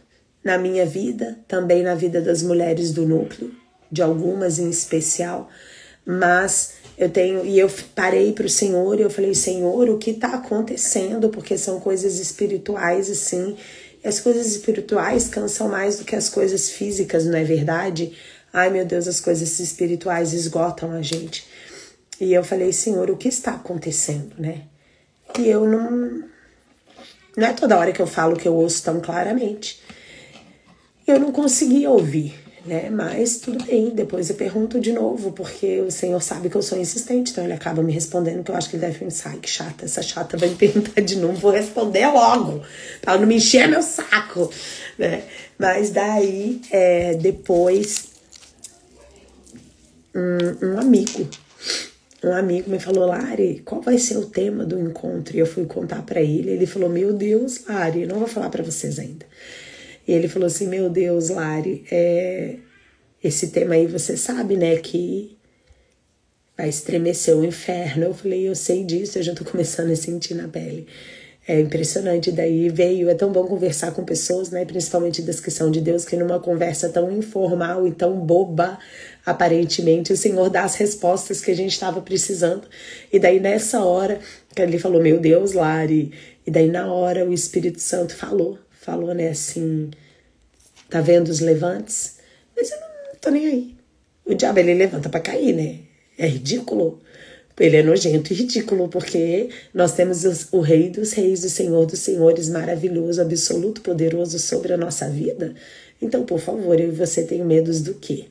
na minha vida, também na vida das mulheres do núcleo, de algumas em especial, mas eu parei para o Senhor e eu falei, Senhor, o que está acontecendo? Porque são coisas espirituais, assim, e as coisas espirituais cansam mais do que as coisas físicas, não é verdade? Ai, meu Deus, as coisas espirituais esgotam a gente. E eu falei, Senhor, o que está acontecendo, né? E eu não é toda hora que eu falo que eu ouço tão claramente. Eu não conseguia ouvir, né? Mas tudo bem, depois eu pergunto de novo, porque o Senhor sabe que eu sou insistente, então ele acaba me respondendo, que eu acho que ele deve pensar, que chata, essa chata vai me perguntar de novo, vou responder logo, pra não me encher meu saco, né? Mas daí, depois, um amigo me falou, Lari, qual vai ser o tema do encontro? E eu fui contar pra ele falou, meu Deus, Lari, não vou falar pra vocês ainda. E ele falou assim, meu Deus, Lari, esse tema aí você sabe, né, que vai estremecer o inferno. Eu falei, eu sei disso, eu já tô começando a sentir na pele. É impressionante, daí é tão bom conversar com pessoas, né, principalmente das que são de Deus, que numa conversa tão informal e tão boba, aparentemente, o Senhor dá as respostas que a gente estava precisando. E daí nessa hora, ele falou, meu Deus, Lari, e daí na hora o Espírito Santo falou, né, assim, tá vendo os levantes? Mas eu não tô nem aí. O diabo, ele levanta pra cair, né? É ridículo. Ele é nojento e ridículo, porque nós temos o Rei dos Reis, o Senhor dos Senhores, maravilhoso, absoluto, poderoso sobre a nossa vida. Então, por favor, eu e você tenho medos do quê?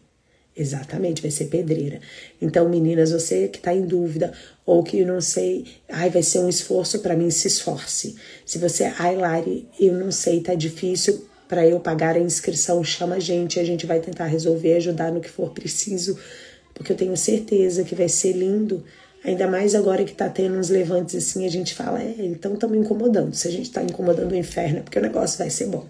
Exatamente, vai ser pedreira. Então, meninas, você que tá em dúvida ou que não sei, vai ser um esforço para mim, se esforce. Se você, Lari, eu não sei, tá difícil para eu pagar a inscrição, chama a gente vai tentar resolver, ajudar no que for preciso, porque eu tenho certeza que vai ser lindo. Ainda mais agora que tá tendo uns levantes assim, a gente fala, então estamos incomodando. Se a gente tá incomodando o inferno, é porque o negócio vai ser bom.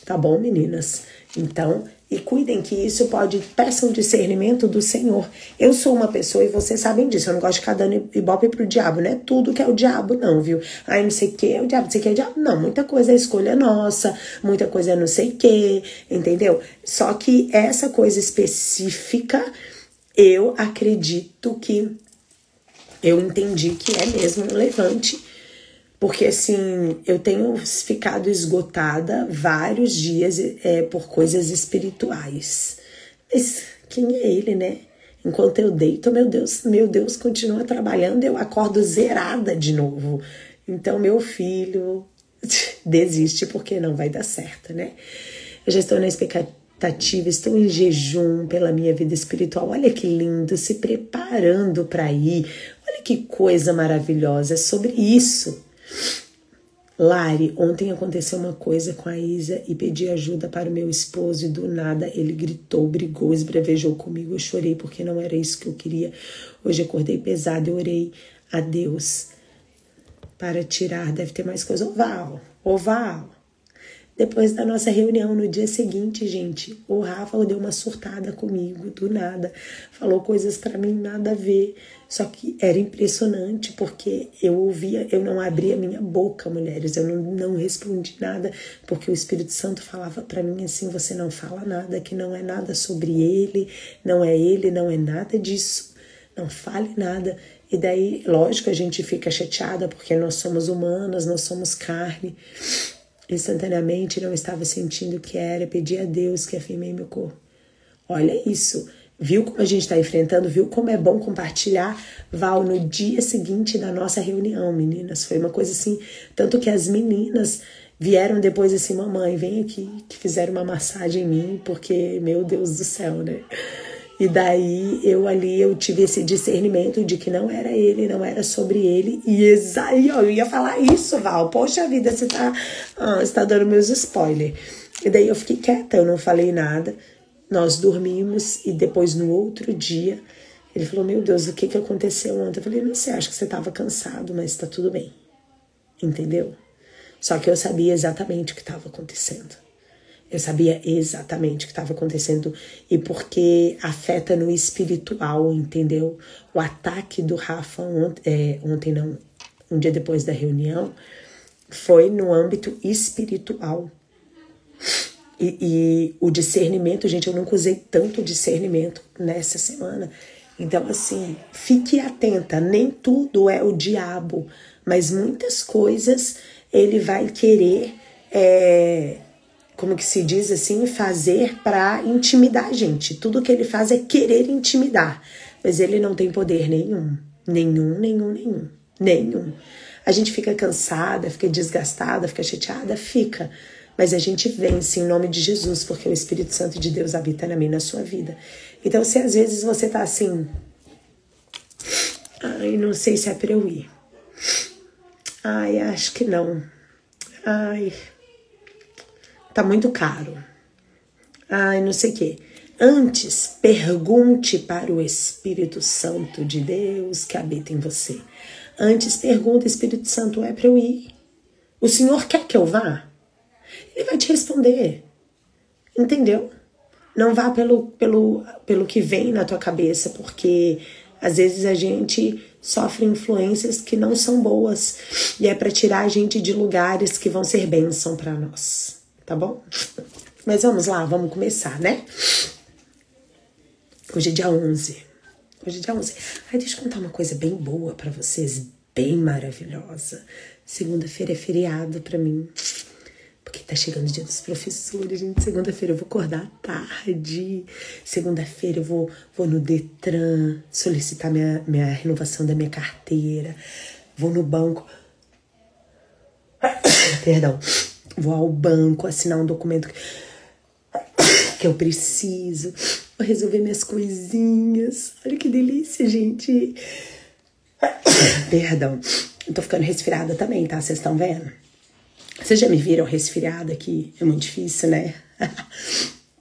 Tá bom, meninas? Então, e cuidem que isso pode, peçam discernimento do Senhor. Eu sou uma pessoa, e vocês sabem disso, eu não gosto de ficar dando ibope pro diabo, não é tudo que é o diabo não, viu? Não sei o que é o diabo, não sei o que é o diabo. Não, muita coisa é escolha nossa, muita coisa é não sei o que, entendeu? Só que essa coisa específica, eu acredito que eu entendi que é mesmo um levante, porque assim, eu tenho ficado esgotada vários dias por coisas espirituais. Mas quem é ele, né? Enquanto eu deito, meu Deus continua trabalhando, eu acordo zerada de novo. Então, meu filho, desiste porque não vai dar certo, né? Eu já estou na expectativa, estou em jejum pela minha vida espiritual. Olha que lindo, se preparando para ir. Olha que coisa maravilhosa, é sobre isso. Lari, ontem aconteceu uma coisa com a Isa e pedi ajuda para o meu esposo e do nada ele gritou, brigou, esbravejou comigo. Eu chorei porque não era isso que eu queria. Hoje acordei pesado, eu orei a Deus para tirar, deve ter mais coisa. Oval. Depois da nossa reunião, no dia seguinte, gente, o Rafa deu uma surtada comigo, do nada. Falou coisas pra mim nada a ver. Só que era impressionante, porque eu ouvia, eu não abria minha boca, mulheres. Eu não respondi nada, porque o Espírito Santo falava pra mim assim, você não fala nada, que não é nada sobre ele, não é nada disso. Não fale nada. E daí, lógico, a gente fica chateada, porque nós somos humanas, nós somos carne. Instantaneamente não estava sentindo o que era, pedi a Deus que afirmei meu corpo. Olha isso, viu como a gente está enfrentando, viu como é bom compartilhar, Val, no dia seguinte da nossa reunião, meninas, foi uma coisa assim, tanto que as meninas vieram depois assim, mamãe, vem aqui, que fizeram uma massagem em mim, porque, meu Deus do céu, né? E daí eu tive esse discernimento de que não era ele, não era sobre ele. E aí eu ia falar isso, Val. Poxa vida, você tá dando meus spoilers. E daí eu fiquei quieta, eu não falei nada. Nós dormimos e depois no outro dia ele falou, meu Deus, o que aconteceu ontem? Eu falei, não sei, acho que você estava cansado, mas tá tudo bem. Entendeu? Só que eu sabia exatamente o que estava acontecendo. Eu sabia exatamente o que estava acontecendo e porque afeta no espiritual, entendeu? O ataque do Rafa ontem não, um dia depois da reunião, foi no âmbito espiritual. E o discernimento, gente, eu nunca usei tanto discernimento nessa semana. Então, assim, fique atenta, nem tudo é o diabo, mas muitas coisas ele vai querer... como que se diz assim, fazer para intimidar a gente. Tudo que ele faz é querer intimidar, mas ele não tem poder nenhum. A gente fica cansada, fica desgastada, fica chateada, fica. Mas a gente vence em nome de Jesus, porque o Espírito Santo de Deus habita na minha, na sua vida. Então, se às vezes você tá assim, não sei se é pra eu ir. Acho que não. Tá muito caro. Não sei o quê. Antes, pergunte para o Espírito Santo de Deus que habita em você. Antes, pergunta, Espírito Santo, é para eu ir? O Senhor quer que eu vá? Ele vai te responder. Entendeu? Não vá pelo que vem na tua cabeça, porque às vezes a gente sofre influências que não são boas. E é para tirar a gente de lugares que vão ser bênção para nós. Tá bom? Mas vamos lá, vamos começar, né? Hoje é dia 11. Deixa eu contar uma coisa bem boa pra vocês, bem maravilhosa. Segunda-feira é feriado pra mim. Porque tá chegando o dia dos professores, gente. Segunda-feira eu vou acordar à tarde. Segunda-feira eu vou no Detran solicitar minha renovação da minha carteira. Vou no banco. Perdão. Vou ao banco assinar um documento que eu preciso. Vou resolver minhas coisinhas. Olha que delícia, gente. Perdão. Eu tô ficando resfriada também, tá? Vocês estão vendo? Vocês já me viram resfriada aqui? É muito difícil, né?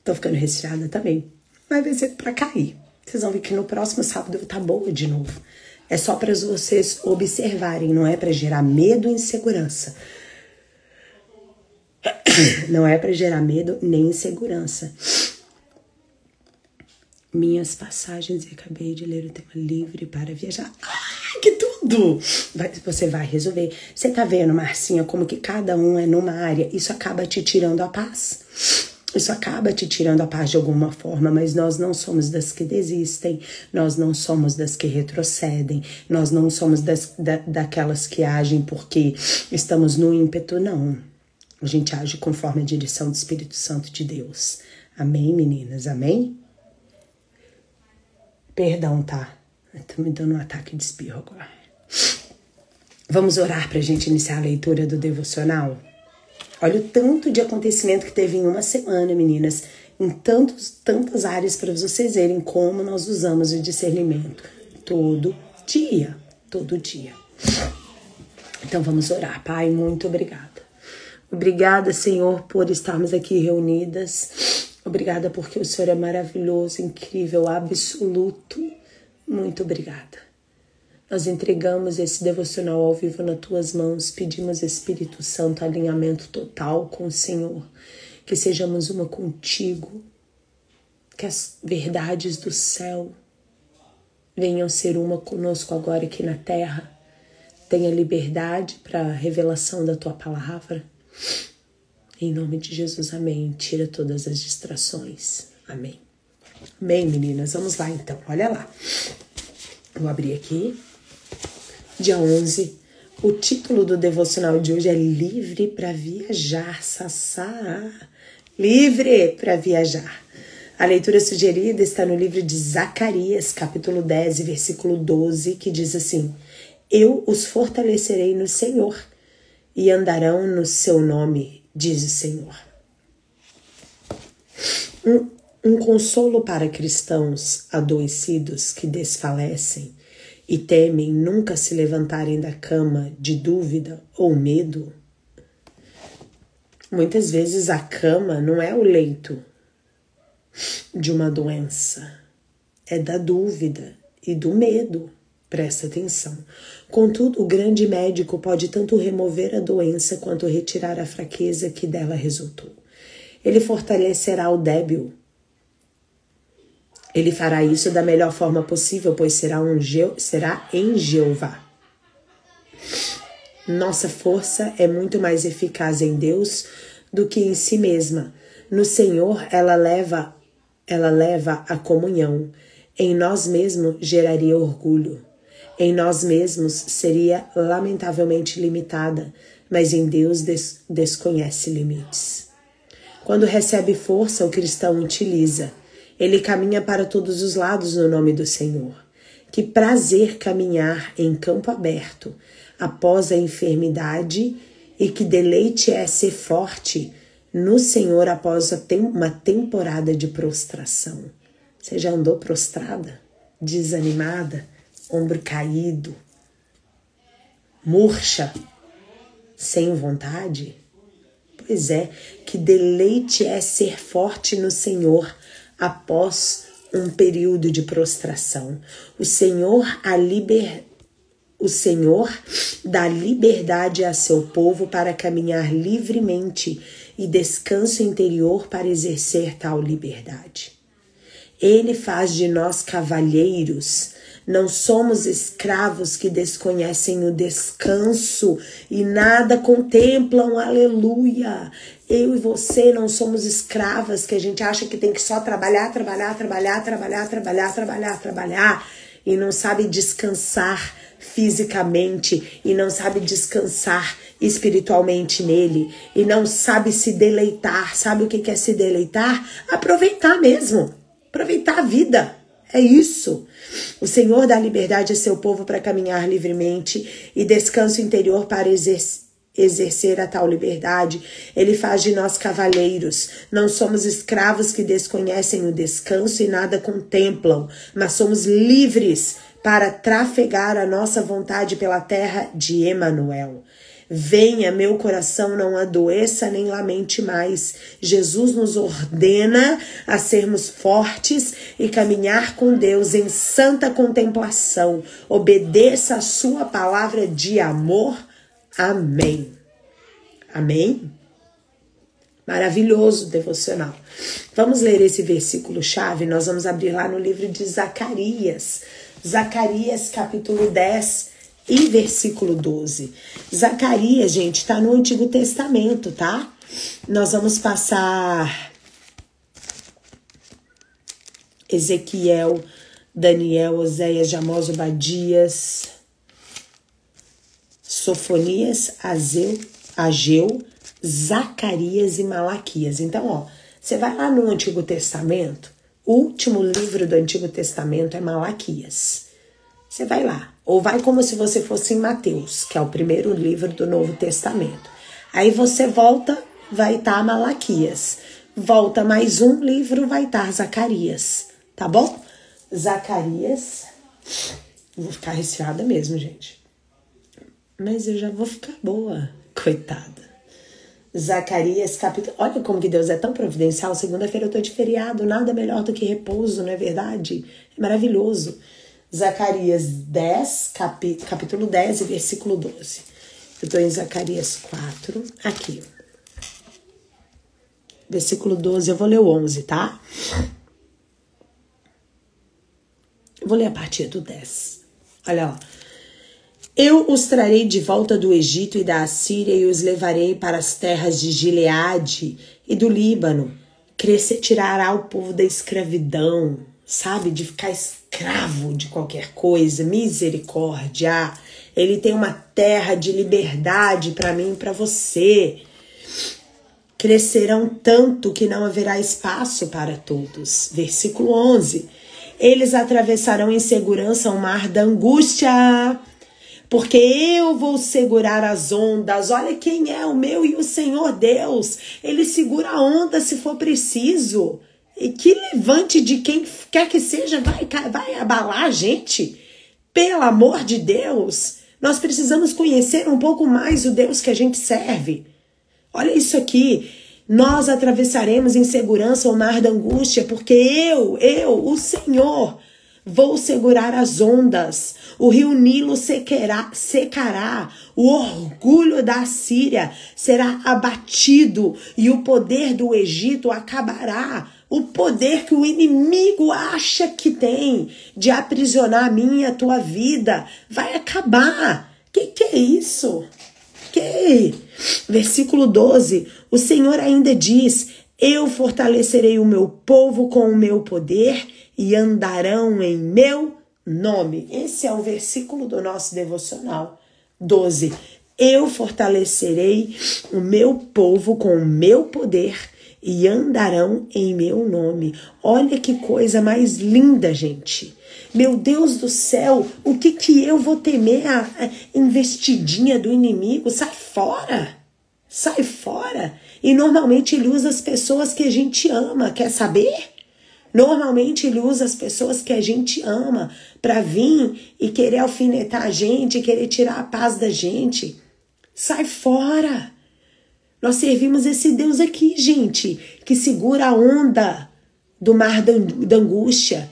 Tô ficando resfriada também. Mas vai ser pra cair. Vocês vão ver que no próximo sábado eu vou estar boa de novo. É só pra vocês observarem, não é pra gerar medo e insegurança. Não é pra gerar medo nem insegurança. Minhas passagens, e acabei de ler o tema livre para viajar. Ah, que tudo! Você vai resolver. Você tá vendo, Marcinha, como que cada um é numa área. Isso acaba te tirando a paz. Isso acaba te tirando a paz de alguma forma, mas nós não somos das que desistem, nós não somos das que retrocedem, nós não somos daquelas que agem porque estamos no ímpeto, não. A gente age conforme a direção do Espírito Santo de Deus. Amém, meninas? Amém? Perdão, tá? Tô me dando um ataque de espirro agora. Vamos orar pra gente iniciar a leitura do devocional? Olha o tanto de acontecimento que teve em uma semana, meninas. Em tantas áreas para vocês verem como nós usamos o discernimento. Todo dia. Todo dia. Então vamos orar. Pai, muito obrigada. Obrigada, Senhor, por estarmos aqui reunidas. Obrigada porque o Senhor é maravilhoso, incrível, absoluto. Muito obrigada. Nós entregamos esse devocional ao vivo nas tuas mãos. Pedimos, Espírito Santo, alinhamento total com o Senhor. Que sejamos uma contigo. Que as verdades do céu venham ser uma conosco agora aqui na terra. Tenha liberdade para a revelação da tua palavra. Em nome de Jesus, amém. Tira todas as distrações. Amém. Amém, meninas. Vamos lá, então. Olha lá. Vou abrir aqui. Dia 11. O título do devocional de hoje é Livre para Viajar. Sassá. Livre para viajar. A leitura sugerida está no livro de Zacarias, capítulo 10, versículo 12, que diz assim: Eu os fortalecerei no Senhor e andarão no seu nome, diz o Senhor. Um consolo para cristãos adoecidos que desfalecem e temem nunca se levantarem da cama de dúvida ou medo. Muitas vezes a cama não é o leito de uma doença, é da dúvida e do medo. Presta atenção. Contudo, o grande médico pode tanto remover a doença quanto retirar a fraqueza que dela resultou. Ele fortalecerá o débil. Ele fará isso da melhor forma possível, pois será em Jeová. Nossa força é muito mais eficaz em Deus do que em si mesma. No Senhor, ela leva a comunhão. Em nós mesmos geraria orgulho. Em nós mesmos seria lamentavelmente limitada, mas em Deus desconhece limites. Quando recebe força, o cristão utiliza. Ele caminha para todos os lados no nome do Senhor. Que prazer caminhar em campo aberto após a enfermidade e que deleite é ser forte no Senhor após uma temporada de prostração. Você já andou prostrada, desanimada, ombro caído, murcha, sem vontade? Pois é, que deleite é ser forte no Senhor após um período de prostração. O Senhor dá liberdade a seu povo para caminhar livremente e descanso interior para exercer tal liberdade. Ele faz de nós cavalheiros. Não somos escravos que desconhecem o descanso e nada contemplam, aleluia. Eu e você não somos escravas que a gente acha que tem que só trabalhar e não sabe descansar fisicamente e não sabe descansar espiritualmente nele e não sabe se deleitar. Sabe o que é se deleitar? Aproveitar mesmo. Aproveitar a vida. É isso. O Senhor dá liberdade a seu povo para caminhar livremente e descanso interior para exercer a tal liberdade. Ele faz de nós cavaleiros. Não somos escravos que desconhecem o descanso e nada contemplam, mas somos livres para trafegar a nossa vontade pela terra de Emanuel. Venha, meu coração, não adoeça nem lamente mais. Jesus nos ordena a sermos fortes e caminhar com Deus em santa contemplação. Obedeça a sua palavra de amor. Amém. Amém? Maravilhoso devocional. Vamos ler esse versículo-chave. Nós vamos abrir lá no livro de Zacarias. Zacarias, capítulo 10 e versículo 12. Zacarias, gente, está no Antigo Testamento, tá? Nós vamos passar Ezequiel, Daniel, Oséias, Amós, Obadias, Sofonias, Ageu, Zacarias e Malaquias. Então, ó, você vai lá no Antigo Testamento, o último livro do Antigo Testamento é Malaquias. Você vai lá, ou vai como se você fosse em Mateus, que é o primeiro livro do Novo Testamento. Aí você volta, vai estar Malaquias. Volta mais um livro, vai estar Zacarias, tá bom? Zacarias, vou ficar resfriada mesmo, gente. Mas eu já vou ficar boa, coitada. Zacarias, capítulo... Olha como que Deus é tão providencial. Segunda-feira eu tô de feriado, nada melhor do que repouso, não é verdade? É maravilhoso. Zacarias 10, capítulo 10 e versículo 12. Eu tô em Zacarias 4, aqui. Versículo 12, eu vou ler o 11, tá? Eu vou ler a partir do 10. Olha lá. Eu os trarei de volta do Egito e da Assíria e os levarei para as terras de Gileade e do Líbano. Tirará o povo da escravidão, sabe? De ficar escravo de qualquer coisa. Misericórdia. Ele tem uma terra de liberdade para mim e para você. Crescerão tanto que não haverá espaço para todos. Versículo 11. Eles atravessarão em segurança o mar da angústia, porque eu vou segurar as ondas. Olha quem é o meu e o Senhor Deus. Ele segura a onda se for preciso. E que levante de quem quer que seja vai abalar a gente. Pelo amor de Deus. Nós precisamos conhecer um pouco mais o Deus que a gente serve. Olha isso aqui. Nós atravessaremos em segurança o mar da angústia, porque eu, o Senhor, vou segurar as ondas. O rio Nilo secará. O orgulho da Assíria será abatido e o poder do Egito acabará. O poder que o inimigo acha que tem de aprisionar a minha e a tua vida vai acabar. Que é isso? Versículo 12. O Senhor ainda diz: eu fortalecerei o meu povo com o meu poder e andarão em meu nome. Esse é o versículo do nosso devocional. 12. Eu fortalecerei o meu povo com o meu poder e andarão em meu nome. Olha que coisa mais linda, gente. Meu Deus do céu, o que eu vou temer? A investidinha do inimigo? Sai fora! Sai fora! E normalmente ele usa as pessoas que a gente ama, quer saber? Normalmente ele usa as pessoas que a gente ama para vir e querer alfinetar a gente, querer tirar a paz da gente. Sai fora! Nós servimos esse Deus aqui, gente, que segura a onda do mar da angústia,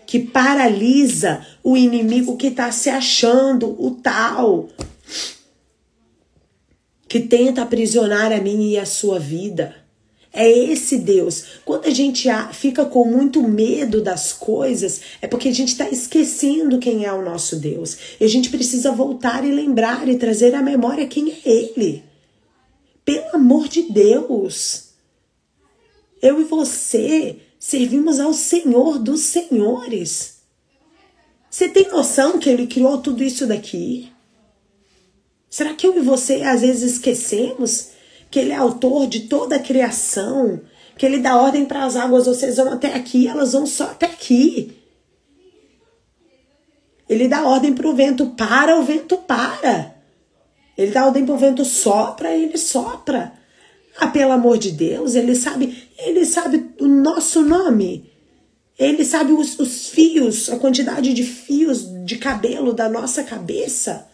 que paralisa o inimigo que está se achando o tal, que tenta aprisionar a minha e a sua vida. É esse Deus. Quando a gente fica com muito medo das coisas, é porque a gente está esquecendo quem é o nosso Deus. E a gente precisa voltar e lembrar e trazer à memória quem é Ele. Pelo amor de Deus. Eu e você servimos ao Senhor dos Senhores. Você tem noção que Ele criou tudo isso daqui? Será que eu e você às vezes esquecemos que Ele é autor de toda a criação, que Ele dá ordem para as águas, vocês vão até aqui, elas vão só até aqui. Ele dá ordem para o vento para. Ele dá ordem para o vento sopra, ele sopra. Ah, pelo amor de Deus, ele sabe o nosso nome. Ele sabe os fios, a quantidade de fios de cabelo da nossa cabeça.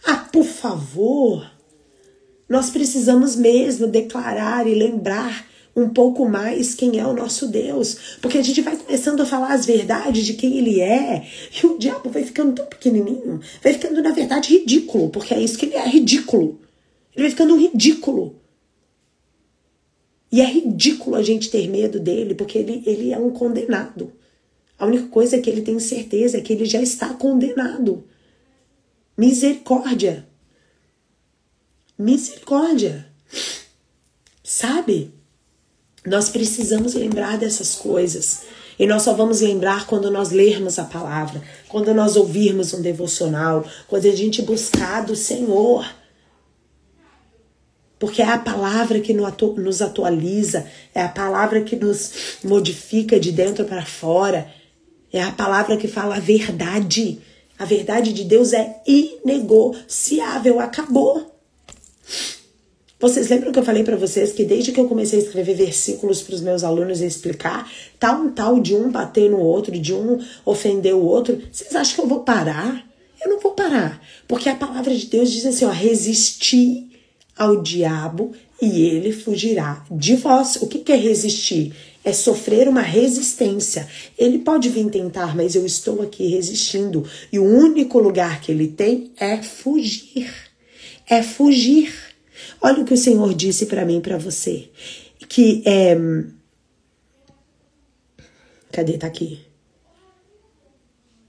Ah, por favor, nós precisamos mesmo declarar e lembrar um pouco mais quem é o nosso Deus. Porque a gente vai começando a falar as verdades de quem Ele é. E o diabo vai ficando tão pequenininho. Vai ficando, na verdade, ridículo. Porque é isso que ele é, ridículo. Ele vai ficando um ridículo. E é ridículo a gente ter medo dele. Porque ele é um condenado. A única coisa que ele tem certeza é que ele já está condenado. Misericórdia. Misericórdia. Sabe? Nós precisamos lembrar dessas coisas. E nós só vamos lembrar quando nós lermos a palavra, quando nós ouvirmos um devocional, quando a gente buscar do Senhor. Porque é a palavra que nos atualiza, é a palavra que nos modifica de dentro para fora, é a palavra que fala a verdade. A verdade de Deus é inegociável, acabou. Vocês lembram que eu falei para vocês que desde que eu comecei a escrever versículos para os meus alunos e explicar, tal de um bater no outro, de um ofender o outro, vocês acham que eu vou parar? Eu não vou parar, porque a palavra de Deus diz assim, ó, resistir ao diabo e ele fugirá de vós. O que é resistir? É sofrer uma resistência. Ele pode vir tentar, mas eu estou aqui resistindo. E o único lugar que ele tem é fugir. É fugir. Olha o que o Senhor disse para mim e para você. Que é... Cadê? Tá aqui.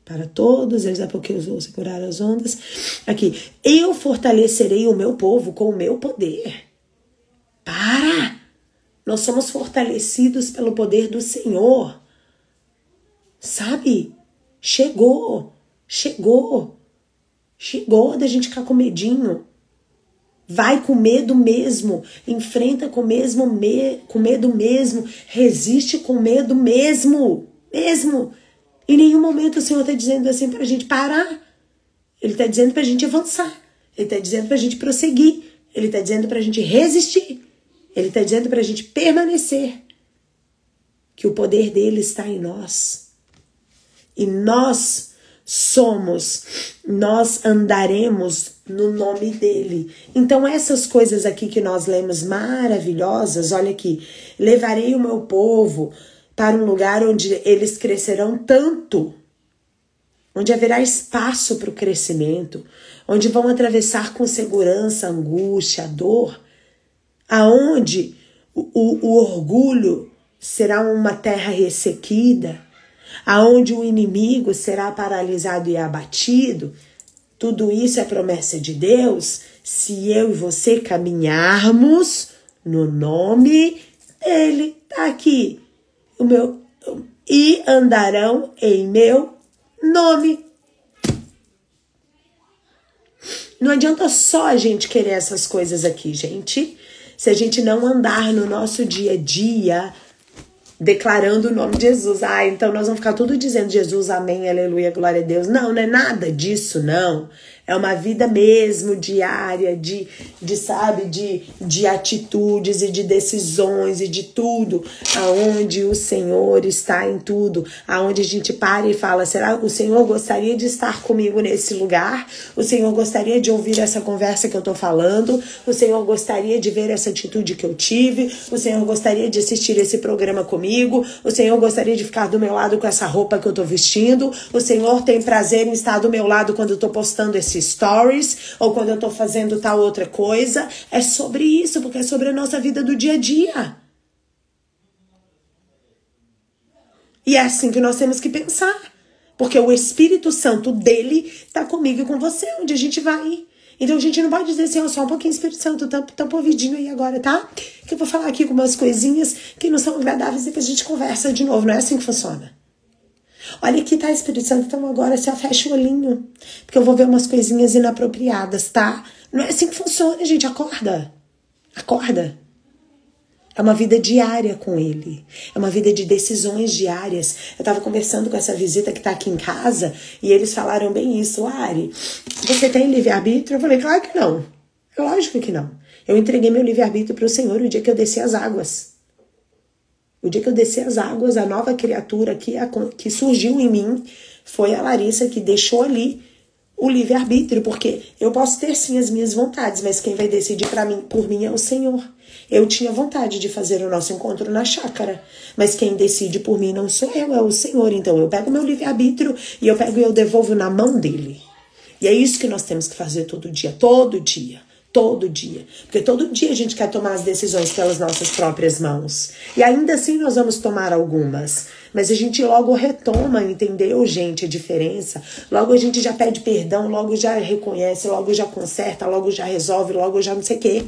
Para todos eles, é porque eu vou segurar as ondas. Aqui. Eu fortalecerei o meu povo com o meu poder. Para! Nós somos fortalecidos pelo poder do Senhor. Sabe? Chegou da gente ficar com medinho. Vai com medo mesmo, enfrenta com medo mesmo, resiste com medo mesmo. Em nenhum momento o Senhor está dizendo assim pra gente parar. Ele está dizendo pra gente avançar. Ele está dizendo pra gente prosseguir. Ele está dizendo pra gente resistir. Ele está dizendo pra gente permanecer. Que o poder dele está em nós. E nós andaremos no nome dele. Então essas coisas aqui que nós lemos maravilhosas, olha aqui, levarei o meu povo para um lugar onde eles crescerão tanto, onde haverá espaço para o crescimento, onde vão atravessar com segurança a angústia, a dor, aonde o orgulho será uma terra ressequida, aonde o inimigo será paralisado e abatido. Tudo isso é promessa de Deus se eu e você caminharmos no nome dele. Tá aqui. E andarão em meu nome. Não adianta só a gente querer essas coisas aqui, gente. Se a gente não andar no nosso dia a dia declarando o nome de Jesus. Então nós vamos ficar tudo dizendo Jesus, amém, aleluia, glória a Deus. Não é nada disso, não. É uma vida mesmo diária, de atitudes e de decisões e de tudo, aonde o Senhor está em tudo, aonde a gente para e fala, será que o Senhor gostaria de estar comigo nesse lugar? O Senhor gostaria de ouvir essa conversa que eu tô falando? O Senhor gostaria de ver essa atitude que eu tive? O Senhor gostaria de assistir esse programa comigo? O Senhor gostaria de ficar do meu lado com essa roupa que eu tô vestindo? O Senhor tem prazer em estar do meu lado quando eu tô postando esse stories, ou quando eu tô fazendo tal outra coisa? É sobre isso, porque é sobre a nossa vida do dia a dia. E é assim que nós temos que pensar, porque o Espírito Santo dele tá comigo e com você, onde a gente vai. Então a gente não pode dizer assim, só um pouquinho, Espírito Santo, tampa o ouvidinho aí agora, tá? Que eu vou falar aqui com umas coisinhas que não são agradáveis e depois a gente conversa de novo. Não é assim que funciona. Olha aqui, tá, Espírito Santo? Então agora você fecha o olhinho, porque eu vou ver umas coisinhas inapropriadas, tá? Não é assim que funciona, gente. Acorda. Acorda. É uma vida diária com ele. É uma vida de decisões diárias. Eu tava conversando com essa visita que tá aqui em casa e eles falaram bem isso. Ari, você tem livre-arbítrio? Eu falei, claro que não. Lógico que não. Eu entreguei meu livre-arbítrio pro Senhor o dia que eu desci as águas. O dia que eu desci as águas, a nova criatura que surgiu em mim foi a Larissa, que deixou ali o livre-arbítrio, porque eu posso ter sim as minhas vontades, mas quem vai decidir por mim é o Senhor. Eu tinha vontade de fazer o nosso encontro na chácara, mas quem decide por mim não sou eu, é o Senhor. Então eu pego meu livre-arbítrio e eu devolvo na mão dele. E é isso que nós temos que fazer todo dia, todo dia. Todo dia. Porque todo dia a gente quer tomar as decisões pelas nossas próprias mãos. E ainda assim nós vamos tomar algumas. Mas a gente logo retoma, entendeu, gente, a diferença? Logo a gente já pede perdão, logo já reconhece, logo já conserta, logo já resolve, logo já não sei o quê.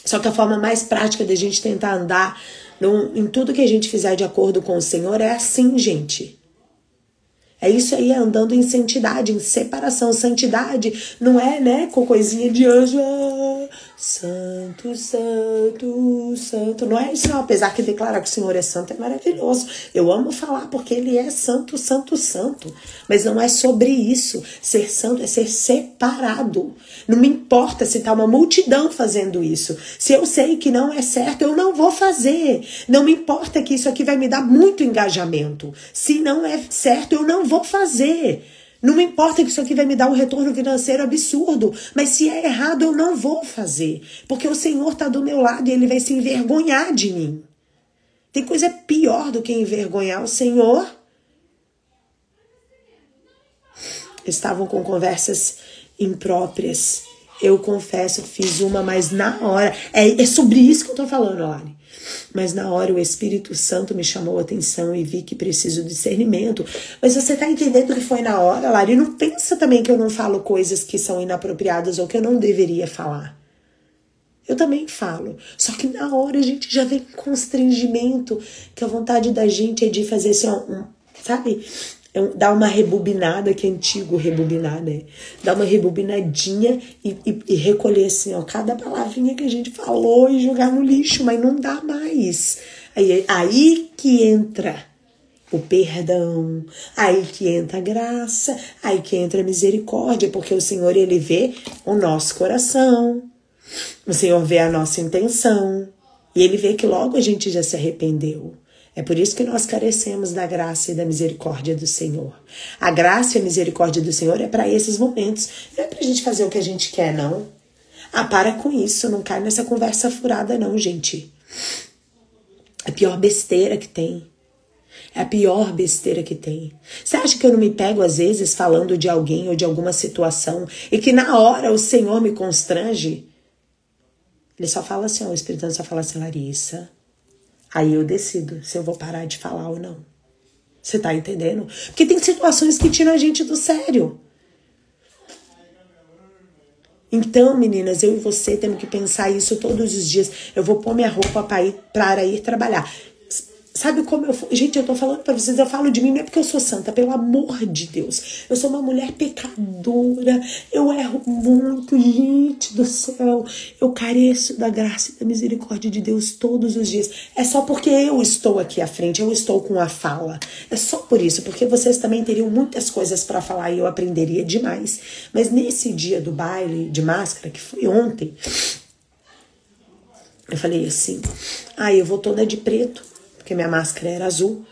Só que a forma mais prática de a gente tentar andar em tudo que a gente fizer de acordo com o Senhor é assim, gente. É isso aí, andando em santidade, em separação. Santidade não é, né, com coisinha de anjo. Ah, santo, santo, santo. Não é isso, não. Apesar que declarar que o Senhor é santo é maravilhoso. Eu amo falar porque ele é santo, santo, santo. Mas não é sobre isso. Ser santo é ser separado. Não me importa se tá uma multidão fazendo isso. Se eu sei que não é certo, eu não vou fazer. Não me importa que isso aqui vai me dar muito engajamento. Se não é certo, eu não vou fazer. Não me importa que isso aqui vai me dar um retorno financeiro absurdo, mas se é errado eu não vou fazer, porque o Senhor está do meu lado e ele vai se envergonhar de mim. Tem coisa pior do que envergonhar o Senhor. Estavam com conversas impróprias. Eu confesso, fiz uma, mas na hora... É sobre isso que eu tô falando, Lari. Mas na hora o Espírito Santo me chamou a atenção e vi que preciso de discernimento. Mas você tá entendendo que foi na hora, Lari? Não pensa também que eu não falo coisas que são inapropriadas ou que eu não deveria falar. Eu também falo. Só que na hora a gente já vem com constrangimento, que a vontade da gente é de fazer assim, sabe... Dá uma rebobinada, que é antigo rebobinar, né? Dá uma rebobinadinha e recolher assim, ó, cada palavrinha que a gente falou e jogar no lixo, mas não dá mais. Aí que entra o perdão, aí que entra a graça, aí que entra a misericórdia, porque o Senhor, ele vê o nosso coração, o Senhor vê a nossa intenção, e ele vê que logo a gente já se arrependeu. É por isso que nós carecemos da graça e da misericórdia do Senhor. A graça e a misericórdia do Senhor é para esses momentos. Não é pra gente fazer o que a gente quer, não. Ah, para com isso. Não cai nessa conversa furada, não, gente. É a pior besteira que tem. É a pior besteira que tem. Você acha que eu não me pego, às vezes, falando de alguém ou de alguma situação e que na hora o Senhor me constrange? Ele só fala assim, o Espírito Santo só fala assim, Larissa... Aí eu decido se eu vou parar de falar ou não. Você tá entendendo? Porque tem situações que tiram a gente do sério. Então, meninas, eu e você temos que pensar isso todos os dias. Eu vou pôr minha roupa para ir trabalhar. Sabe como eu... Gente, eu tô falando pra vocês, eu falo de mim, não é porque eu sou santa, pelo amor de Deus. Eu sou uma mulher pecadora, eu erro muito, gente do céu. Eu careço da graça e da misericórdia de Deus todos os dias. É só porque eu estou aqui à frente, eu estou com a fala. É só por isso, porque vocês também teriam muitas coisas pra falar e eu aprenderia demais. Mas nesse dia do baile de máscara, que foi ontem, eu falei assim, eu vou toda de preto. Porque minha máscara era azul,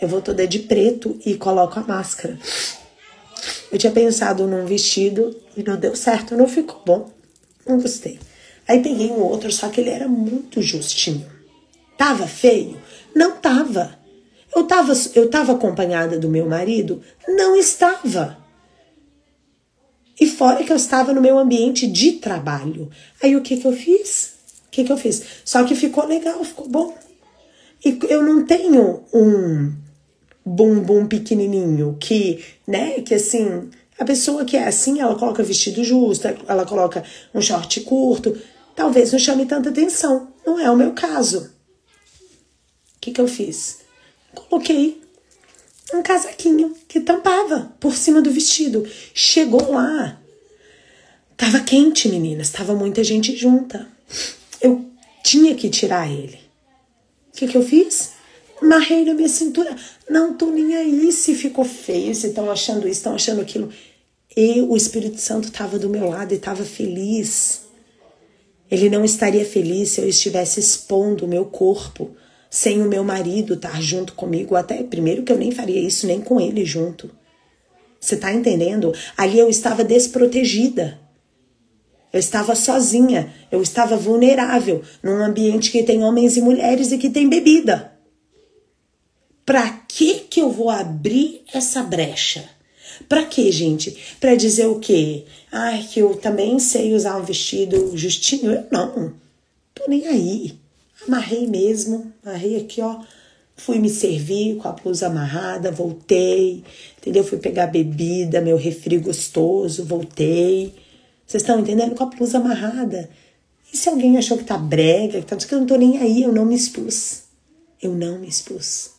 eu vou toda de preto e coloco a máscara. Eu tinha pensado num vestido e não deu certo, não ficou bom, não gostei. Aí peguei um outro, só que ele era muito justinho. Tava feio? Não tava. Eu tava acompanhada do meu marido? Não estava. E fora que eu estava no meu ambiente de trabalho. Aí o que eu fiz? Só que ficou legal, ficou bom. E eu não tenho um bumbum pequenininho que, né, que assim, a pessoa que é assim, ela coloca vestido justo, ela coloca um short curto, talvez não chame tanta atenção. Não é o meu caso. O que eu fiz? Coloquei um casaquinho que tampava por cima do vestido. Chegou lá, Tava quente, meninas, tava muita gente junta. Eu tinha que tirar ele. O que eu fiz? Amarrei na minha cintura. Não tô nem aí se ficou feio, se estão achando isso, estão achando aquilo. O Espírito Santo estava do meu lado e estava feliz. Ele não estaria feliz se eu estivesse expondo o meu corpo sem o meu marido estar junto comigo. Até primeiro que eu nem faria isso nem com ele junto. Você tá entendendo? Ali eu estava desprotegida. Eu estava sozinha. Eu estava vulnerável num ambiente que tem homens e mulheres e que tem bebida. Pra que eu vou abrir essa brecha? Pra quê, gente? Pra dizer o quê? Ai, que eu também sei usar um vestido justinho. Eu não. Tô nem aí. Amarrei mesmo. Amarrei aqui, ó. Fui me servir com a blusa amarrada. Voltei. Entendeu? Fui pegar bebida, meu refri gostoso. Voltei. Vocês estão entendendo? Com a blusa amarrada. E se alguém achou que tá brega, que eu não tô nem aí. Eu não me expus. Eu não me expus.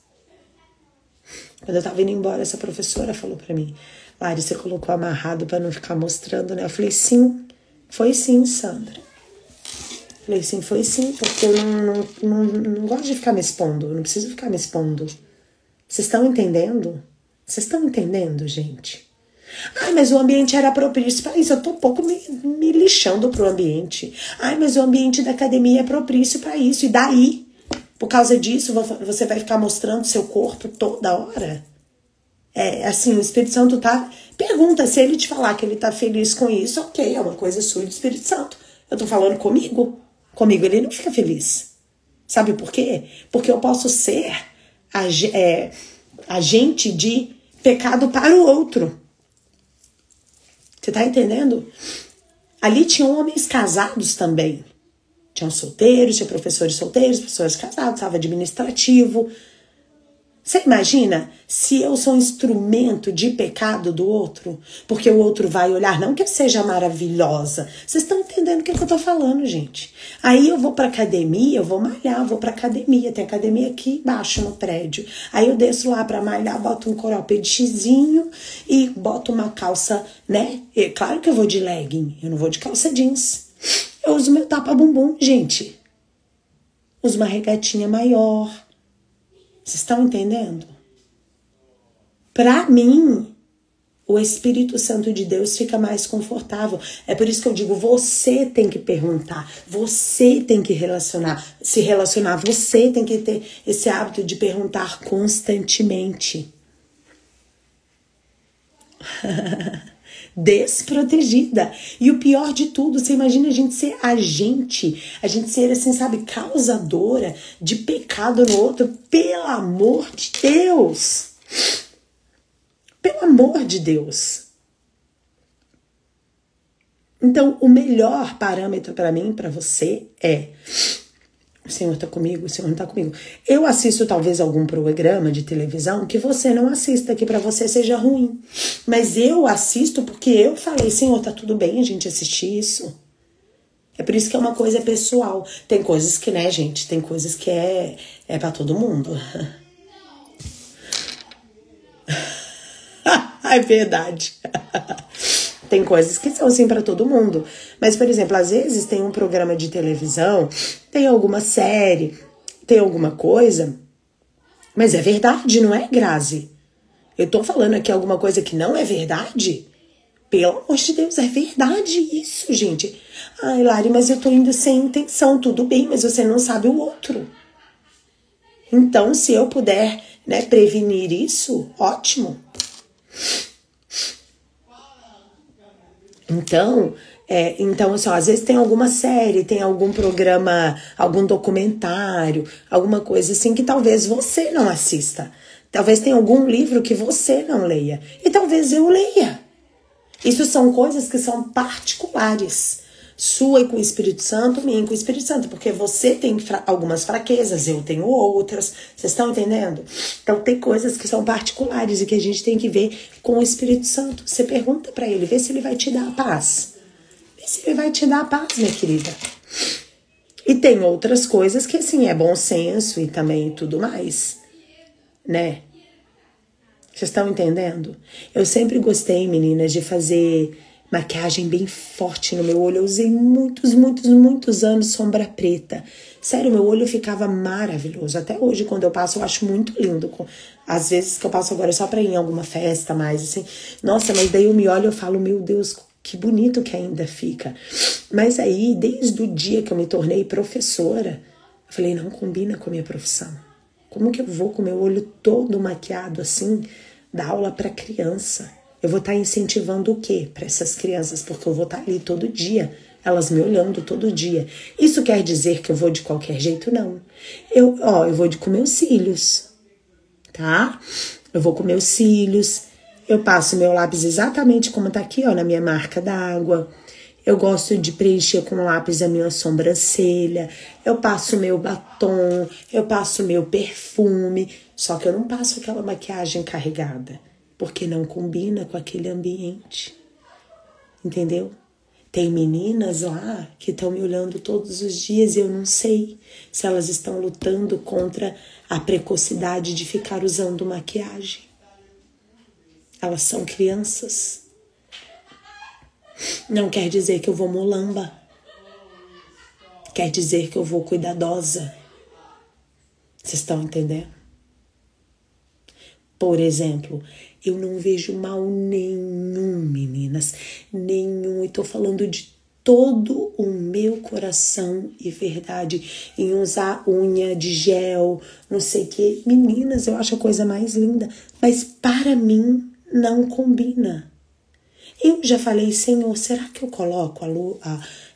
Quando eu tava indo embora, essa professora falou pra mim: Lari, você colocou amarrado pra não ficar mostrando, né? Eu falei, sim. Foi sim, Sandra. Falei, sim, foi sim. Porque eu não gosto de ficar me expondo. Eu não preciso ficar me expondo. Vocês estão entendendo? Vocês estão entendendo, gente? Ai, mas o ambiente era propício para isso. Eu tô um pouco me lixando pro ambiente. Ai, mas o ambiente da academia é propício para isso. E daí? Por causa disso, você vai ficar mostrando seu corpo toda hora? É, assim, o Espírito Santo tá... Pergunta, se ele te falar que ele tá feliz com isso, ok, é uma coisa sua do Espírito Santo. Eu tô falando comigo. Comigo ele não fica feliz. Sabe por quê? Porque eu posso ser agente de pecado para o outro. Você tá entendendo? Ali tinham homens casados também. Tinham solteiros, tinha professores solteiros, professores casados, estava administrativo. Você imagina se eu sou um instrumento de pecado do outro? Porque o outro vai olhar, não que eu seja maravilhosa. Vocês estão entendendo o que eu tô falando, gente? Aí eu vou pra academia, eu vou malhar, eu vou pra academia. Tem academia aqui embaixo no prédio. Aí eu desço lá pra malhar, boto um croppedzinho e boto uma calça, né? E claro que eu vou de legging, eu não vou de calça jeans. Eu uso meu tapa-bumbum, gente. Uso uma regatinha maior. Vocês estão entendendo? Pra mim, o Espírito Santo de Deus fica mais confortável. É por isso que eu digo, você tem que perguntar. Você tem que se relacionar. Você tem que ter esse hábito de perguntar constantemente. Desprotegida. E o pior de tudo, você imagina a gente ser agente, a gente ser assim, sabe, causadora de pecado no outro, pelo amor de Deus. Pelo amor de Deus. Então, o melhor parâmetro para mim, para você é: o Senhor tá comigo, o Senhor não tá comigo. Eu assisto talvez algum programa de televisão que você não assista, que pra você seja ruim. Mas eu assisto porque eu falei, Senhor, tá tudo bem a gente assistir isso. É por isso que é uma coisa pessoal. Tem coisas que, né, gente, tem coisas que é pra todo mundo. É verdade. Tem coisas que são assim pra todo mundo. Mas, por exemplo, às vezes tem um programa de televisão, tem alguma série, tem alguma coisa, mas é verdade, não é, Grazi? Eu tô falando aqui alguma coisa que não é verdade? Pelo amor de Deus, é verdade isso, gente. Ai, Lari, mas eu tô indo sem intenção. Tudo bem, mas você não sabe o outro. Então, se eu puder, né, prevenir isso, ótimo. Então, assim, ó, às vezes tem alguma série, tem algum programa, algum documentário, alguma coisa assim que talvez você não assista. Talvez tenha algum livro que você não leia. E talvez eu leia. Isso são coisas que são particulares. Sua e com o Espírito Santo, minha e com o Espírito Santo. Porque você tem algumas fraquezas, eu tenho outras. Vocês estão entendendo? Então tem coisas que são particulares e que a gente tem que ver com o Espírito Santo. Você pergunta pra ele, vê se ele vai te dar a paz. Vê se ele vai te dar a paz, minha querida. E tem outras coisas que, assim, é bom senso e também tudo mais, né? Vocês estão entendendo? Eu sempre gostei, meninas, de fazer maquiagem bem forte no meu olho. Eu usei muitos anos sombra preta. Sério, meu olho ficava maravilhoso. Até hoje, quando eu passo, eu acho muito lindo. Às vezes que eu passo agora só pra ir em alguma festa mais, assim. Nossa, mas daí eu me olho e eu falo, meu Deus, que bonito que ainda fica. Mas aí, desde o dia que eu me tornei professora, eu falei, não combina com a minha profissão. Como que eu vou com meu olho todo maquiado assim, dar aula pra criança? Eu vou estar incentivando o quê para essas crianças? Porque eu vou estar ali todo dia, elas me olhando todo dia. Isso quer dizer que eu vou de qualquer jeito? Não. Eu vou com meus cílios, tá? Eu vou com meus cílios, eu passo meu lápis exatamente como tá aqui, ó, na minha marca d'água. Eu gosto de preencher com lápis a minha sobrancelha, eu passo meu batom, eu passo meu perfume, só que eu não passo aquela maquiagem carregada. Porque não combina com aquele ambiente, entendeu? Tem meninas lá que estão me olhando todos os dias e eu não sei se elas estão lutando contra a precocidade de ficar usando maquiagem. Elas são crianças. Não quer dizer que eu vou molamba. Quer dizer que eu vou cuidadosa. Vocês estão entendendo? Por exemplo, eu não vejo mal nenhum, meninas, nenhum. E tô falando de todo o meu coração e verdade em usar unha de gel, não sei o que. Meninas, eu acho a coisa mais linda, mas para mim não combina. Eu já falei, Senhor, será que eu coloco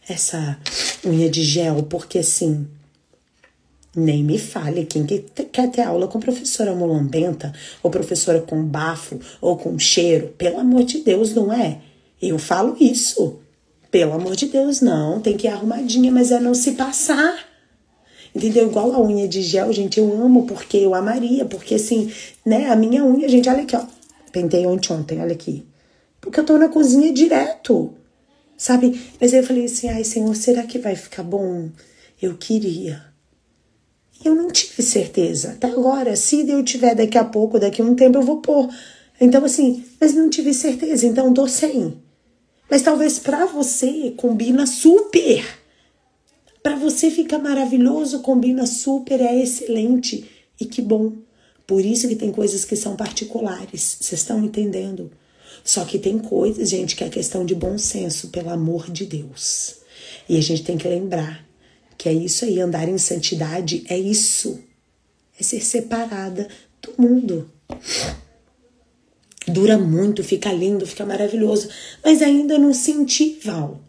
essa unha de gel? Porque assim... Nem me fale, quem quer ter aula com professora molambenta, ou professora com bafo, ou com cheiro, pelo amor de Deus, não é? Eu falo isso, pelo amor de Deus, não, tem que ir arrumadinha, mas é não se passar, entendeu? Igual a unha de gel, gente, eu amo, porque eu amaria, porque assim, né, a minha unha, gente, olha aqui, ó, pentei ontem, olha aqui, porque eu tô na cozinha direto, sabe? Mas aí eu falei assim, ai, Senhor, será que vai ficar bom? Eu queria. Eu não tive certeza. Até agora, se eu tiver daqui a pouco, daqui a um tempo, eu vou pôr. Então, assim, mas não tive certeza, então tô sem. Mas talvez pra você combina super. Pra você fica maravilhoso, combina super, é excelente. E que bom. Por isso que tem coisas que são particulares. Vocês estão entendendo? Só que tem coisas, gente, que é questão de bom senso, pelo amor de Deus. E a gente tem que lembrar que é isso aí, andar em santidade é isso. É ser separada do mundo. Dura muito, fica lindo, fica maravilhoso. Mas ainda não senti, Val.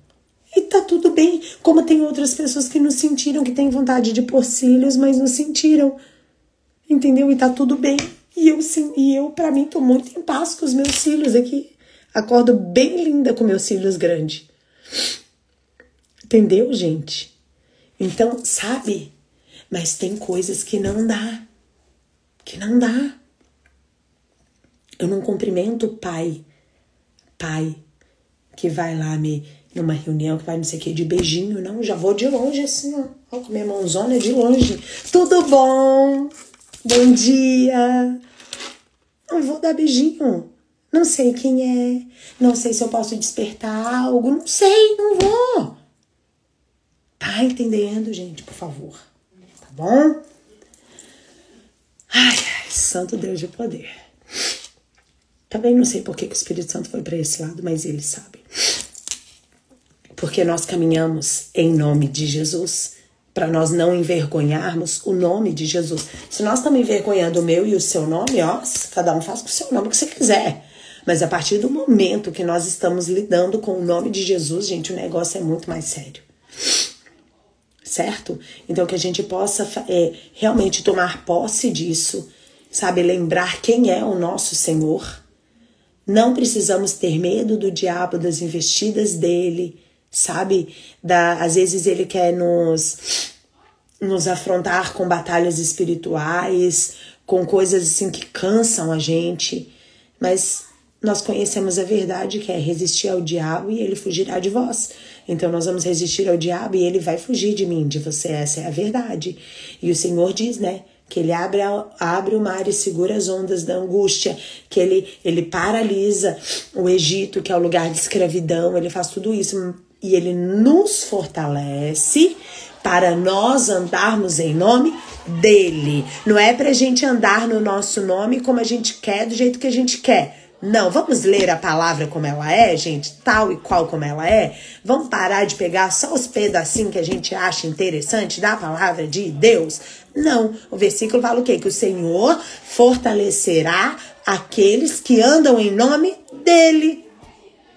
E tá tudo bem. Como tem outras pessoas que não sentiram, que têm vontade de pôr cílios, mas não sentiram. Entendeu? E tá tudo bem. E eu pra mim, tô muito em paz com os meus cílios aqui. Acordo bem linda com meus cílios grandes. Entendeu, gente? Então, sabe? Mas tem coisas que não dá. Que não dá. Eu não cumprimento o pai que vai lá numa reunião, que vai não sei o que, de beijinho, não. Já vou de longe assim, ó com minha mãozona de longe. Tudo bom? Bom dia. Não vou dar beijinho. Não sei quem é. Não sei se eu posso despertar algo. Não sei, não vou. Tá entendendo, gente? Por favor. Tá bom? Ai, santo Deus de poder. Também não sei por que o Espírito Santo foi para esse lado, mas ele sabe. Porque nós caminhamos em nome de Jesus, para nós não envergonharmos o nome de Jesus. Se nós estamos envergonhando o meu e o seu nome, ó, cada um faz com o seu nome o que você quiser. Mas a partir do momento que nós estamos lidando com o nome de Jesus, gente, o negócio é muito mais sério. Certo? Então que a gente possa realmente tomar posse disso, sabe? Lembrar quem é o nosso Senhor. Não precisamos ter medo do diabo, das investidas dele, sabe? Às vezes ele quer nos afrontar com batalhas espirituais, com coisas assim que cansam a gente, mas nós conhecemos a verdade, que é resistir ao diabo e ele fugirá de vós. Então nós vamos resistir ao diabo e ele vai fugir de mim, de você. Essa é a verdade. E o Senhor diz, né? que ele abre o mar e segura as ondas da angústia, que ele paralisa o Egito, que é o lugar de escravidão, ele faz tudo isso e ele nos fortalece para nós andarmos em nome dele. Não é pra gente andar no nosso nome como a gente quer, do jeito que a gente quer. Não, vamos ler a palavra como ela é, gente, tal e qual como ela é. Vamos parar de pegar só os pedacinhos que a gente acha interessante da palavra de Deus. Não, o versículo fala o quê? Que o Senhor fortalecerá aqueles que andam em nome dele.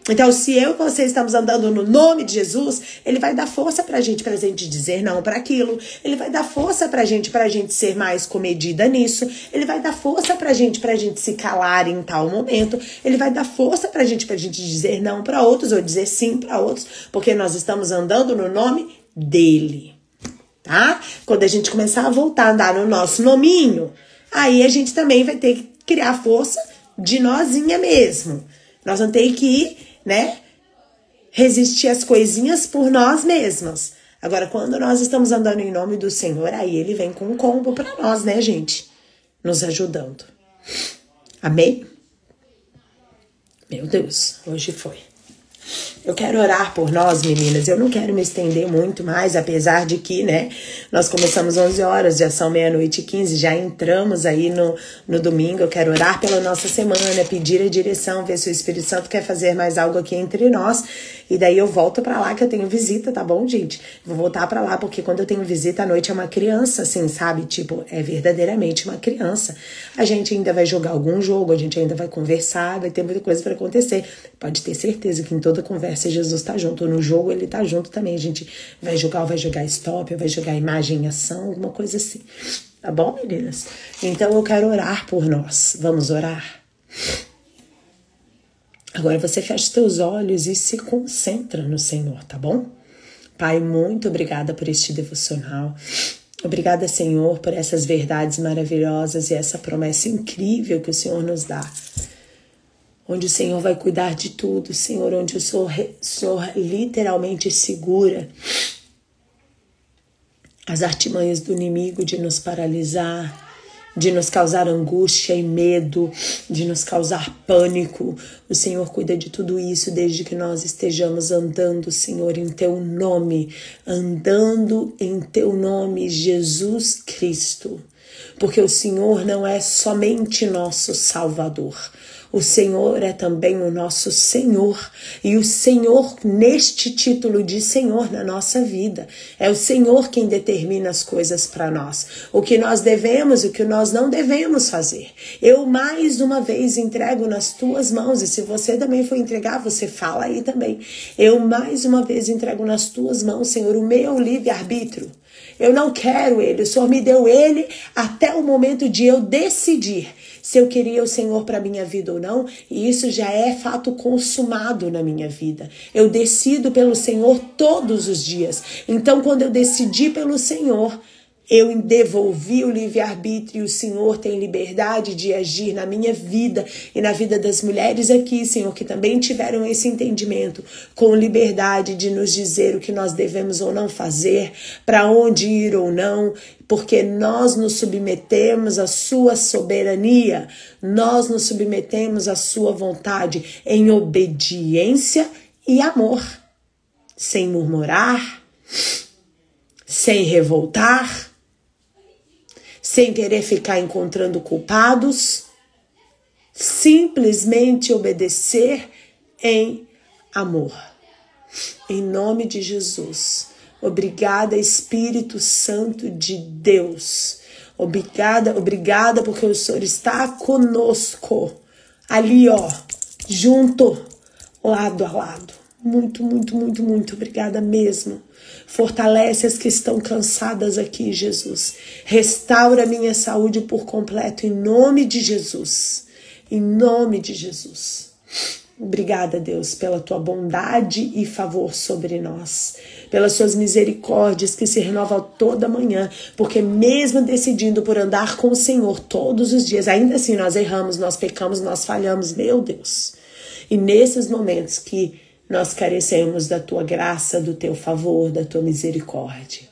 Então, se eu e você estamos andando no nome de Jesus, ele vai dar força pra gente dizer não para aquilo. Ele vai dar força pra gente ser mais comedida nisso. Ele vai dar força pra gente se calar em tal momento. Ele vai dar força pra gente dizer não para outros ou dizer sim para outros, porque nós estamos andando no nome dele, tá? Quando a gente começar a voltar a andar no nosso nominho, aí a gente também vai ter que criar força de nozinha mesmo. Nós vamos ter que ir, né, resistir às coisinhas por nós mesmas. Agora, quando nós estamos andando em nome do Senhor, aí ele vem com um combo pra nós, né, gente? Nos ajudando. Amém? Meu Deus, hoje foi. Eu quero orar por nós, meninas. Eu não quero me estender muito mais, apesar de que, né, nós começamos 11 horas, já são 00:15, já entramos aí no domingo. Eu quero orar pela nossa semana, pedir a direção, ver se o Espírito Santo quer fazer mais algo aqui entre nós. E daí eu volto pra lá, que eu tenho visita, tá bom, gente? Vou voltar pra lá, porque quando eu tenho visita à noite é uma criança, assim, sabe? Tipo, é verdadeiramente uma criança. A gente ainda vai jogar algum jogo, a gente ainda vai conversar, vai ter muita coisa pra acontecer. Pode ter certeza que em toda conversa Jesus tá junto. No jogo ele tá junto também. A gente vai jogar stop, vai jogar imagem em ação, alguma coisa assim. Tá bom, meninas? Então eu quero orar por nós. Vamos orar? Agora você fecha os teus olhos e se concentra no Senhor, tá bom? Pai, muito obrigada por este devocional. Obrigada, Senhor, por essas verdades maravilhosas e essa promessa incrível que o Senhor nos dá. Onde o Senhor vai cuidar de tudo, Senhor, onde o Senhor literalmente segura as artimanhas do inimigo de nos paralisar, de nos causar angústia e medo, de nos causar pânico. O Senhor cuida de tudo isso desde que nós estejamos andando, Senhor, em Teu nome, andando em Teu nome, Jesus Cristo. Porque o Senhor não é somente nosso Salvador. O Senhor é também o nosso Senhor. E o Senhor, neste título de Senhor na nossa vida, é o Senhor quem determina as coisas para nós. O que nós devemos e o que nós não devemos fazer. Eu mais uma vez entrego nas tuas mãos. E se você também for entregar, você fala aí também. Eu mais uma vez entrego nas tuas mãos, Senhor, o meu livre-arbítrio. Eu não quero ele. O Senhor me deu ele até o momento de eu decidir se eu queria o Senhor para minha vida ou não, e isso já é fato consumado na minha vida. Eu decido pelo Senhor todos os dias. Então, quando eu decidi pelo Senhor, eu devolvi o livre-arbítrio e o Senhor tem liberdade de agir na minha vida e na vida das mulheres aqui, Senhor, que também tiveram esse entendimento, com liberdade de nos dizer o que nós devemos ou não fazer, para onde ir ou não, porque nós nos submetemos à sua soberania, nós nos submetemos à sua vontade em obediência e amor, sem murmurar, sem revoltar, sem querer ficar encontrando culpados, simplesmente obedecer em amor. Em nome de Jesus. Obrigada, Espírito Santo de Deus. Obrigada porque o Senhor está conosco. Ali, ó, junto, lado a lado. Muito, muito, muito, muito obrigada mesmo. Fortalece as que estão cansadas aqui, Jesus. Restaura a minha saúde por completo, em nome de Jesus. Em nome de Jesus. Obrigada, Deus, pela tua bondade e favor sobre nós, pelas suas misericórdias que se renovam toda manhã, porque mesmo decidindo por andar com o Senhor todos os dias, ainda assim nós erramos, nós pecamos, nós falhamos, meu Deus. E nesses momentos que nós carecemos da tua graça, do teu favor, da tua misericórdia.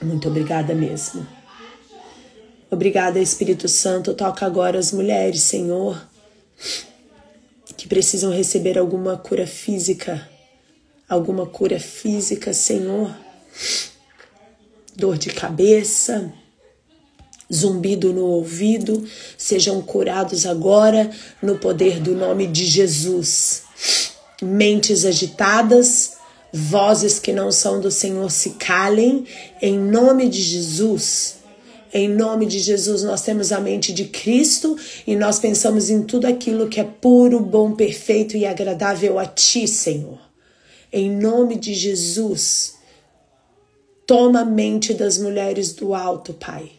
Muito obrigada mesmo. Obrigada, Espírito Santo. Toca agora as mulheres, Senhor, que precisam receber alguma cura física, Senhor. Dor de cabeça, zumbido no ouvido, sejam curados agora no poder do nome de Jesus. Mentes agitadas, vozes que não são do Senhor se calem, em nome de Jesus. Em nome de Jesus, nós temos a mente de Cristo e nós pensamos em tudo aquilo que é puro, bom, perfeito e agradável a Ti, Senhor. Em nome de Jesus, toma a mente das mulheres do alto, Pai.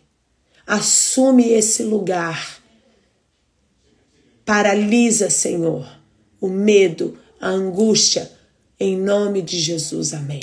Assume esse lugar. Paralisa, Senhor, o medo, a angústia. Em nome de Jesus, amém.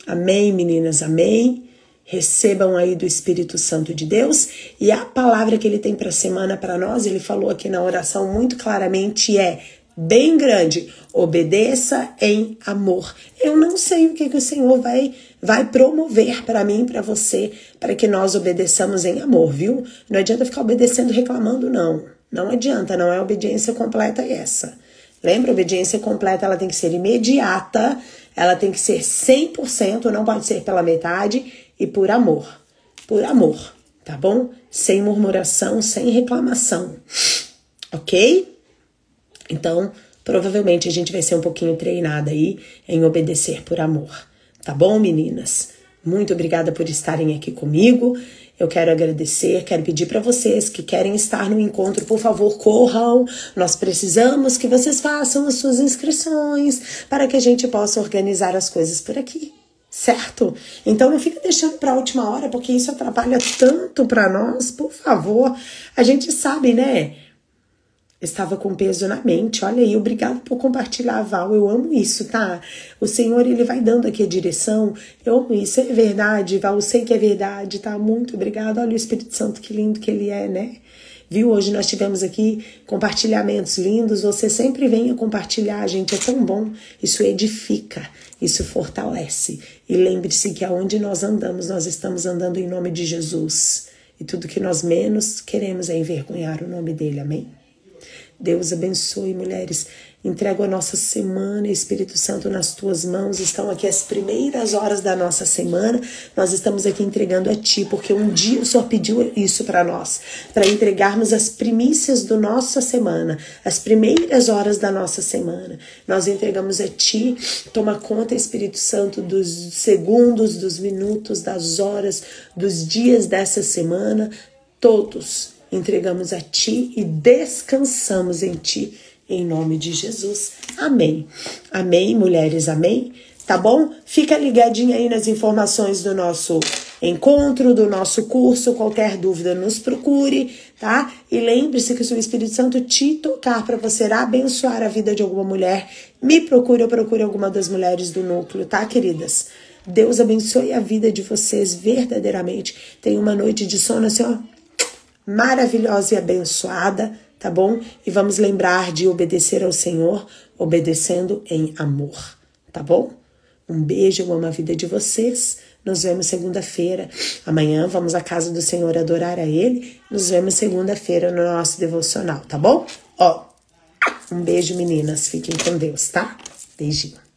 Amém, meninas, amém. Recebam aí do Espírito Santo de Deus. E a palavra que Ele tem para a semana para nós, Ele falou aqui na oração muito claramente, é bem grande. Obedeça em amor. Eu não sei o que o Senhor vai promover para mim, para você, para que nós obedeçamos em amor, viu? Não adianta ficar obedecendo reclamando, não. Não adianta, não é obediência completa essa. Lembra? Obediência completa, ela tem que ser imediata, ela tem que ser 100%, não pode ser pela metade e por amor. Por amor, tá bom? Sem murmuração, sem reclamação. Ok? Então, provavelmente a gente vai ser um pouquinho treinada aí em obedecer por amor. Tá bom, meninas? Muito obrigada por estarem aqui comigo. Eu quero agradecer, quero pedir para vocês que querem estar no encontro, por favor, corram. Nós precisamos que vocês façam as suas inscrições para que a gente possa organizar as coisas por aqui, certo? Então não fica deixando para a última hora, porque isso atrapalha tanto para nós, por favor. A gente sabe, né? Estava com peso na mente, olha aí, obrigado por compartilhar, Val, eu amo isso, tá? O Senhor, Ele vai dando aqui a direção, eu amo isso, é verdade, Val, eu sei que é verdade, tá? Muito obrigado, olha o Espírito Santo, que lindo que Ele é, né? Viu, hoje nós tivemos aqui compartilhamentos lindos, você sempre venha compartilhar, gente, é tão bom, isso edifica, isso fortalece, e lembre-se que aonde nós andamos, nós estamos andando em nome de Jesus, e tudo que nós menos queremos é envergonhar o nome dEle, amém? Deus abençoe, mulheres. Entrego a nossa semana, Espírito Santo, nas tuas mãos. Estão aqui as primeiras horas da nossa semana. Nós estamos aqui entregando a Ti, porque um dia o Senhor pediu isso para nós, para entregarmos as primícias da nossa semana, as primeiras horas da nossa semana. Nós entregamos a Ti. Toma conta, Espírito Santo, dos segundos, dos minutos, das horas, dos dias dessa semana, todos. Entregamos a Ti e descansamos em Ti, em nome de Jesus. Amém. Amém, mulheres, amém? Tá bom? Fica ligadinha aí nas informações do nosso encontro, do nosso curso. Qualquer dúvida, nos procure, tá? E lembre-se que se o Espírito Santo te tocar para você abençoar a vida de alguma mulher, me procure, eu procure alguma das mulheres do núcleo, tá, queridas? Deus abençoe a vida de vocês verdadeiramente. Tenha uma noite de sono assim, ó, maravilhosa e abençoada, tá bom? E vamos lembrar de obedecer ao Senhor, obedecendo em amor, tá bom? Um beijo, eu amo a vida de vocês. Nos vemos segunda-feira. Amanhã vamos à casa do Senhor adorar a Ele. Nos vemos segunda-feira no nosso devocional, tá bom? Ó, um beijo, meninas. Fiquem com Deus, tá? Beijinho.